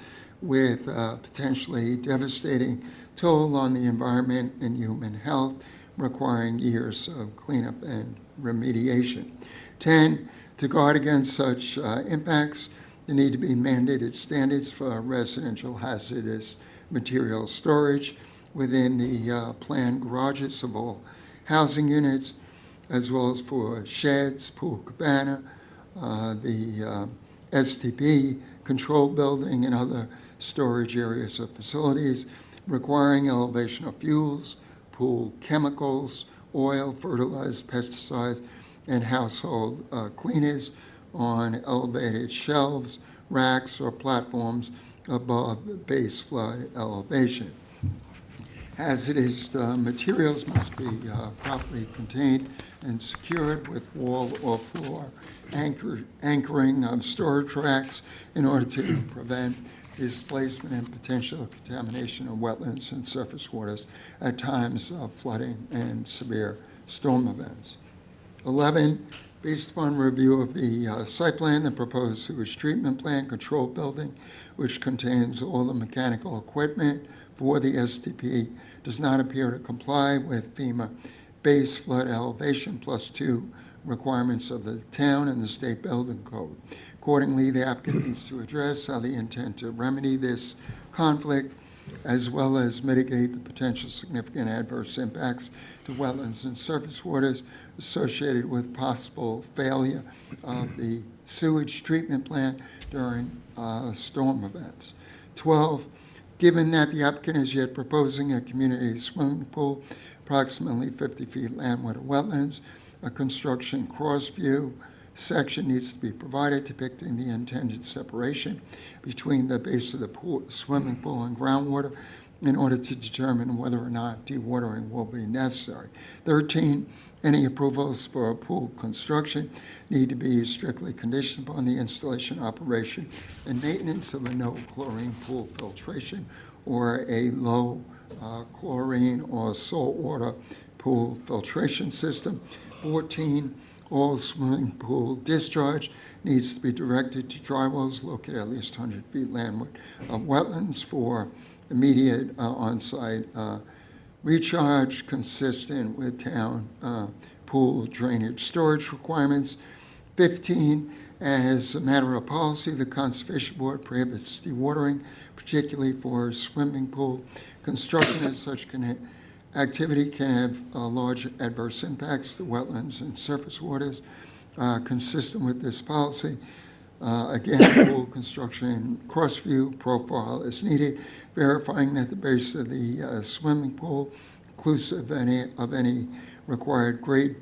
with potentially devastating toll on the environment and human health, requiring years of cleanup and remediation. 10, to guard against such impacts, there need to be mandated standards for residential hazardous material storage within the planned garages of all housing units, as well as for sheds, pool cabana, the STP, control building, and other storage areas of facilities, requiring elevation of fuels, pool chemicals, oil, fertilizers, pesticides, and household cleaners on elevated shelves, racks, or platforms above base flood elevation. Hazardous materials must be properly contained and secured with wall or floor anchoring of storage racks in order to prevent displacement and potential contamination of wetlands and surface waters at times of flooding and severe storm events. 11, based upon review of the site plan, the proposed sewage treatment plant control building, which contains all the mechanical equipment for the STP, does not appear to comply with FEMA base flood elevation +2 requirements of the town and the state building code. Accordingly, the applicant needs to address how they intend to remedy this conflict, as well as mitigate the potential significant adverse impacts to wetlands and surface waters associated with possible failure of the sewage treatment plant during storm events. 12, Given that the applicant is yet proposing a community swimming pool approximately 50 feet landward of wetlands, a construction cross-view section needs to be provided depicting the intended separation between the base of the pool, swimming pool and groundwater in order to determine whether or not dewatering will be necessary. 13, any approvals for a pool construction need to be strictly conditioned upon the installation, operation, and maintenance of a no chlorine pool filtration or a low chlorine or saltwater pool filtration system. 14, all swimming pool discharge needs to be directed to dry wells located at least 100 feet landward of wetlands for immediate on-site recharge consistent with town pool drainage storage requirements. 15, as a matter of policy, the Conservation Board prohibits dewatering, particularly for swimming pool construction, as such activity can have large adverse impacts to wetlands and surface waters. Consistent with this policy, again, pool construction cross-view profile is needed, verifying that the base of the swimming pool, inclusive of any required grade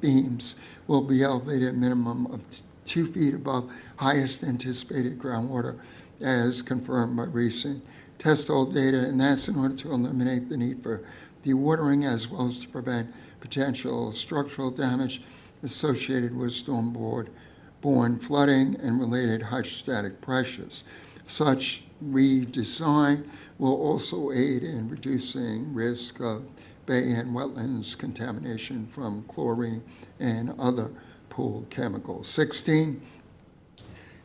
beams, will be elevated a minimum of 2 feet above highest anticipated groundwater as confirmed by recent test hole data, and that's in order to eliminate the need for dewatering as well as to prevent potential structural damage associated with storm-borne flooding and related hydrostatic pressures. Such redesign will also aid in reducing risk of bay and wetlands contamination from chlorine and other pool chemicals. 16,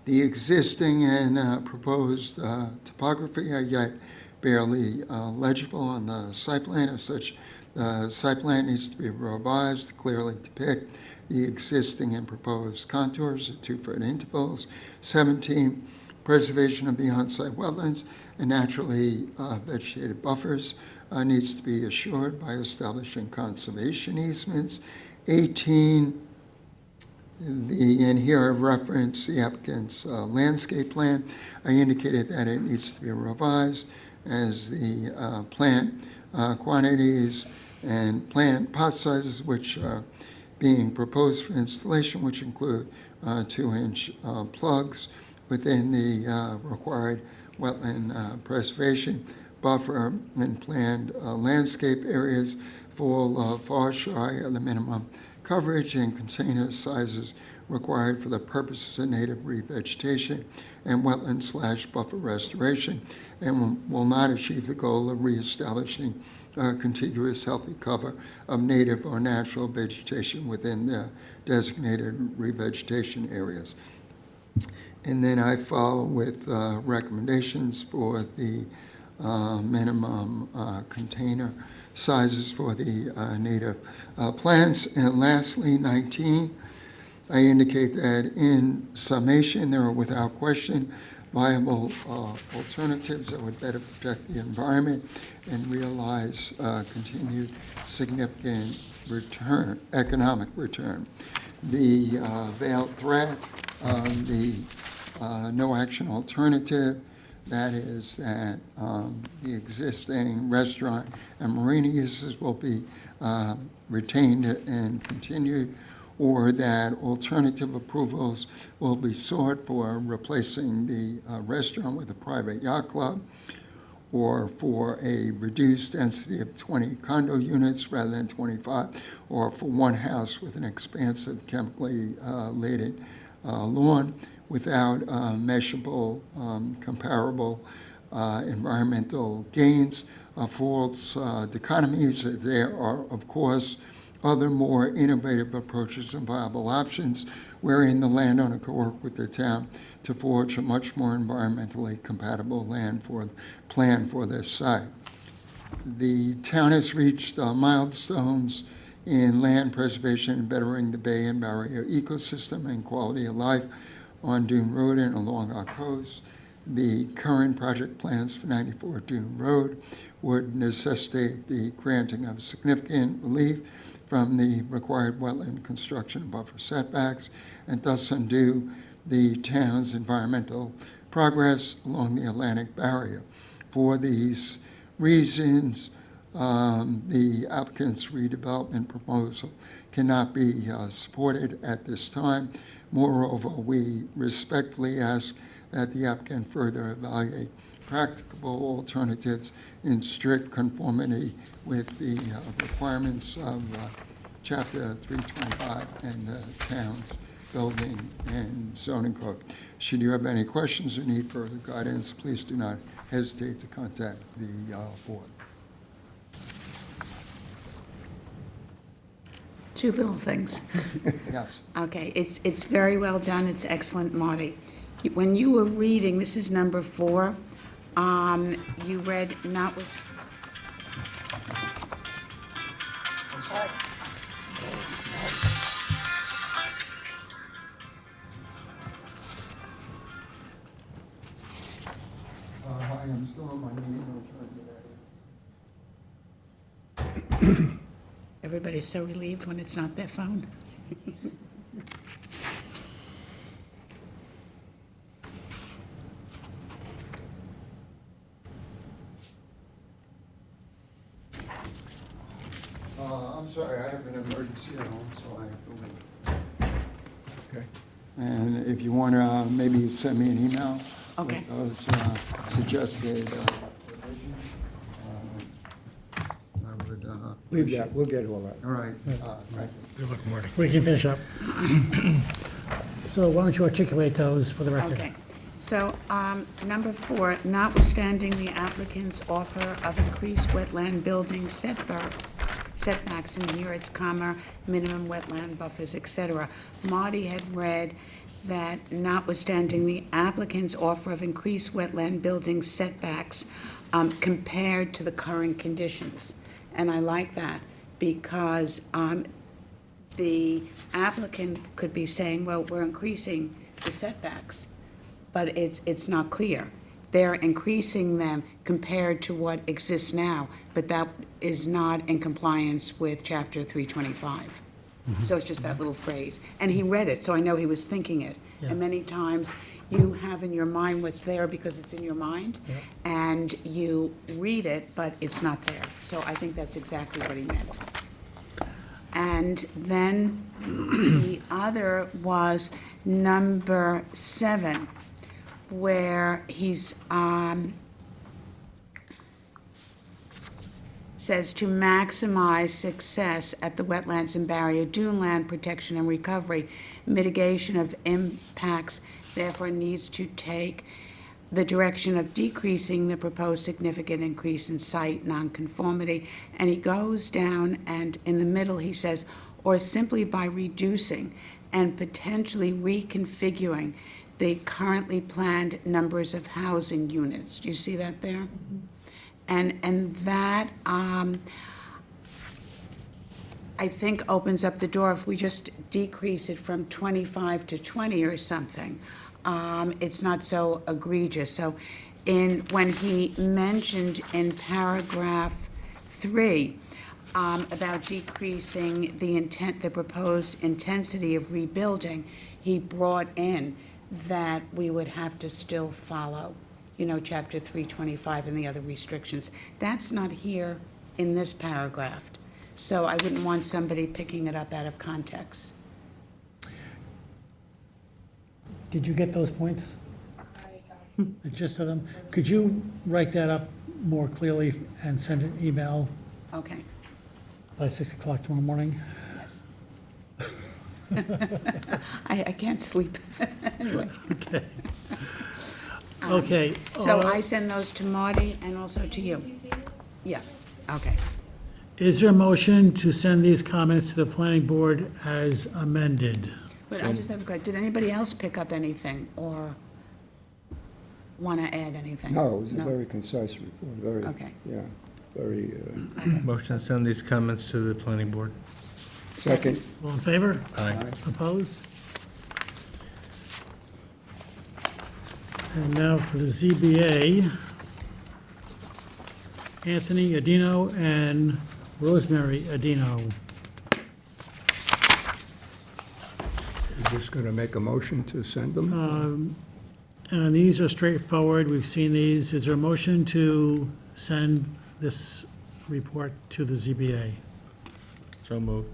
the existing and proposed topography are yet barely legible on the site plan. As such, the site plan needs to be revised to clearly depict the existing and proposed contours at 2-foot intervals. 17, preservation of the on-site wetlands and naturally vegetated buffers needs to be assured by establishing conservation easements. 18, and here I reference the applicant's landscape plan. I indicated that it needs to be revised as the plant quantities and plant pot sizes which are being proposed for installation, which include 2-inch plugs within the required wetland preservation buffer and planned landscape areas fall far shy of the minimum coverage and container sizes required for the purposes of native revegetation and wetland/buffer restoration, and will not achieve the goal of reestablishing contiguous healthy cover of native or natural vegetation within the designated revegetation areas. And then I follow with recommendations for the minimum container sizes for the native plants. And lastly, 19, I indicate that in summation, there are without question viable alternatives that would better protect the environment and realize continued significant return, economic return. The veiled threat, the no action alternative, that is that the existing restaurant and marina uses will be retained and continued, or that alternative approvals will be sought for replacing the restaurant with a private yacht club, or for a reduced density of 20 condo units rather than 25, or for one house with an expansive chemically laden lawn without measurable, comparable environmental gains. False dichotomies. There are, of course, other more innovative approaches and viable options wherein the landowner could work with the town to forge a much more environmentally compatible plan for this site. The town has reached milestones in land preservation and bettering the bay and barrier ecosystem and quality of life on Dune Road and along our coast. The current project plans for 94 Dune Road would necessitate the granting of significant relief from the required wetland construction buffer setbacks, and thus undo the town's environmental progress along the Atlantic barrier. For these reasons, the applicant's redevelopment proposal cannot be supported at this time. Moreover, we respectfully ask that the applicant further evaluate practicable alternatives in strict conformity with the requirements of Chapter 325 and the town's building and zoning code. Should you have any questions or need further guidance, please do not hesitate to contact the board. Two little things. Yes. Okay, it's very well done, it's excellent, Marty. When you were reading, this is number 4, you read not was. Hi, I'm still on my meeting. I'll try to get out of here. Everybody's so relieved when it's not their phone. I'm sorry, I have an emergency at home, so I have to leave. Okay. And if you want to, maybe send me an email. Okay. With those suggested revisions. I would, Leave that, we'll get all that. all right, thank you. Good luck, Marty. We can finish up. So why don't you articulate those for the record? Okay, so, number 4, notwithstanding the applicant's offer of increased wetland building setbacks, and here it's comma, minimum wetland buffers, et cetera. Marty had read that notwithstanding the applicant's offer of increased wetland building setbacks compared to the current conditions. And I like that because the applicant could be saying, well, we're increasing the setbacks, but it's not clear. They're increasing them compared to what exists now, but that is not in compliance with Chapter 325. So it's just that little phrase. And he read it, so I know he was thinking it. Yeah. And many times, you have in your mind what's there because it's in your mind, and you read it, but it's not there. So I think that's exactly what he meant. And then the other was number 7, where he's says to maximize success at the wetlands and barrier dune land protection and recovery, mitigation of impacts therefore needs to take the direction of decreasing the proposed significant increase in site nonconformity. And he goes down, and in the middle he says, or simply by reducing and potentially reconfiguring the currently planned numbers of housing units. Do you see that there? And that, I think, opens up the door. If we just decrease it from 25 to 20 or something, it's not so egregious. So when he mentioned in paragraph 3 about decreasing the proposed intensity of rebuilding, he brought in that we would have to still follow, Chapter 325 and the other restrictions. That's not here in this paragraph. So I wouldn't want somebody picking it up out of context. Did you get those points? The gist of them? Could you write that up more clearly and send an email Okay, by 6 o'clock tomorrow morning? yes. I can't sleep. Anyway, Okay. Okay. so I send those to Marty and also to you. Yeah, okay. Is there a motion to send these comments to the planning board as amended? But I just have a question. Did anybody else pick up anything or want to add anything? No, it was a very concise report, very, Okay. yeah, very, Motion to send these comments to the planning board. second. All in favor? Aye. Opposed? And now for the ZBA, Anthony Adino and Rosemary Adino. You're just going to make a motion to send them? And these are straightforward, we've seen these. Is there a motion to send this report to the ZBA? So moved.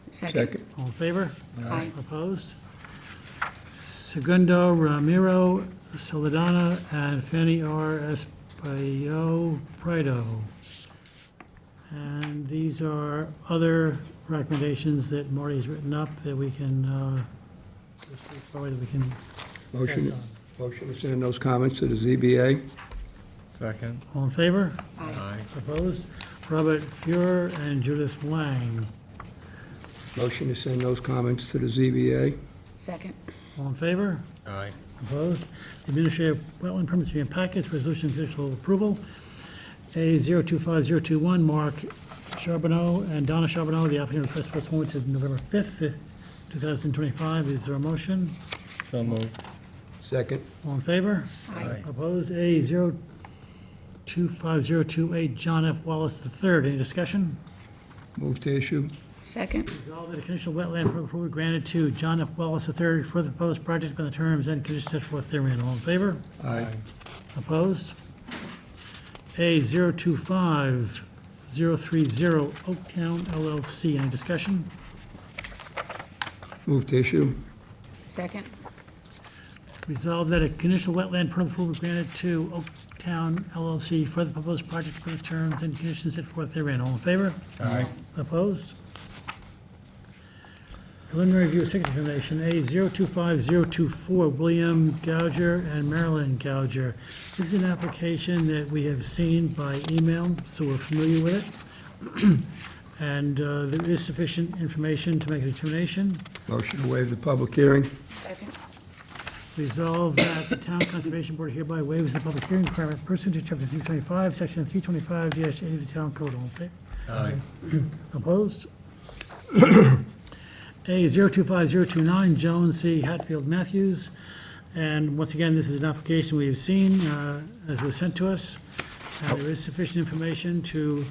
Second. All in favor? Aye. Opposed? Segundo, Ramiro, Soledana, and Fanny R. Espaillo Prado. And these are other recommendations that Marty's written up that we can, that we can Motion, pass motion to send those comments to the ZBA. Second. on. All in favor? Aye. Opposed? Robert Fuhr and Judith Lang. Motion to send those comments to the ZBA. Second. All in favor? Aye. Opposed? Administrative wetland permits being packets, resolution of conditional approval. A 025021, Mark Charbonneau and Donna Charbonneau, the applicant requests postponement to November 5th, 2025. Is there a motion? So moved. Second. All in favor? Aye. Opposed? A 025028, John F. Wallace III. Any discussion? Move to issue. Second. Resolved that a conditional wetland permit approval granted to John F. Wallace III for the proposed project on the terms and conditions set forth therein. All in favor? Aye. Opposed? A 025030, Oaktown LLC. Any discussion? Move to issue. Second. Resolved that a conditional wetland permit approval granted to Oaktown LLC for the proposed project for the terms and conditions set forth therein. All in favor? Aye. Opposed? Preliminary review of second determination, A 025024, William Gouger and Marilyn Gouger. This is an application that we have seen by email, so we're familiar with it. And there is sufficient information to make a determination. Motion to waive the public hearing. Second. Resolve that the Town Conservation Board hereby waives the public hearing requirement pursuant to Chapter 325, Section 325-80 of the Town Code. All in favor? Aye. Opposed? A 025029, Joan C. Hatfield Matthews. And once again, this is an application we have seen as was sent to us. And there is sufficient information to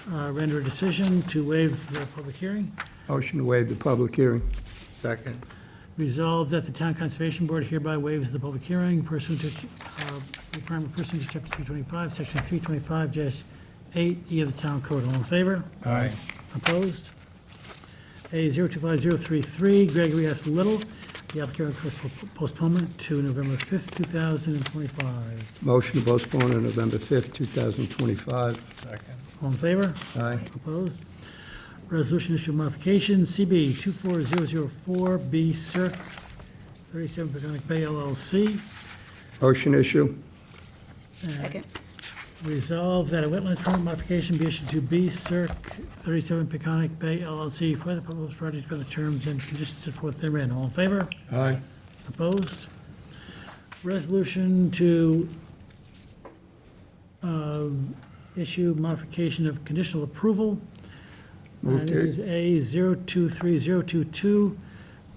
render a decision to waive the public hearing. Motion to waive the public hearing. Second. Resolved that the Town Conservation Board hereby waives the public hearing pursuant to requirement pursuant to Chapter 325, Section 325-8E of the Town Code. All in favor? Aye. Opposed? A 025033, Gregory S. Little. The applicant requests postponement to November 5th, 2025. Motion to postpone to November 5th, 2025. Second. All in favor? Aye. Opposed? Resolution issue modification, CB 24004B Circ, 37 Peconic Bay LLC. Motion issue. Second. Resolve that a wetlands permit modification be issued to B Circ, 37 Peconic Bay LLC for the proposed project by the terms and conditions set forth therein. All in favor? Aye. Opposed? Resolution to issue modification of conditional approval. Move And to- this is A 023022,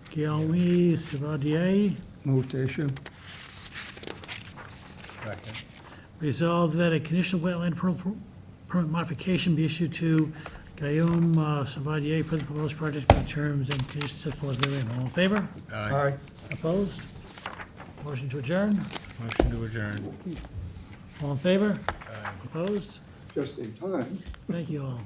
Guillaume Savadier. Move to issue. Second. Resolve that a conditional wetland permit modification be issued to Guillaume Savadier for the proposed project by terms and conditions set forth therein. All in favor? Aye. Opposed? Motion to adjourn? Motion to adjourn. All in favor? Opposed? Just in time. Thank you all.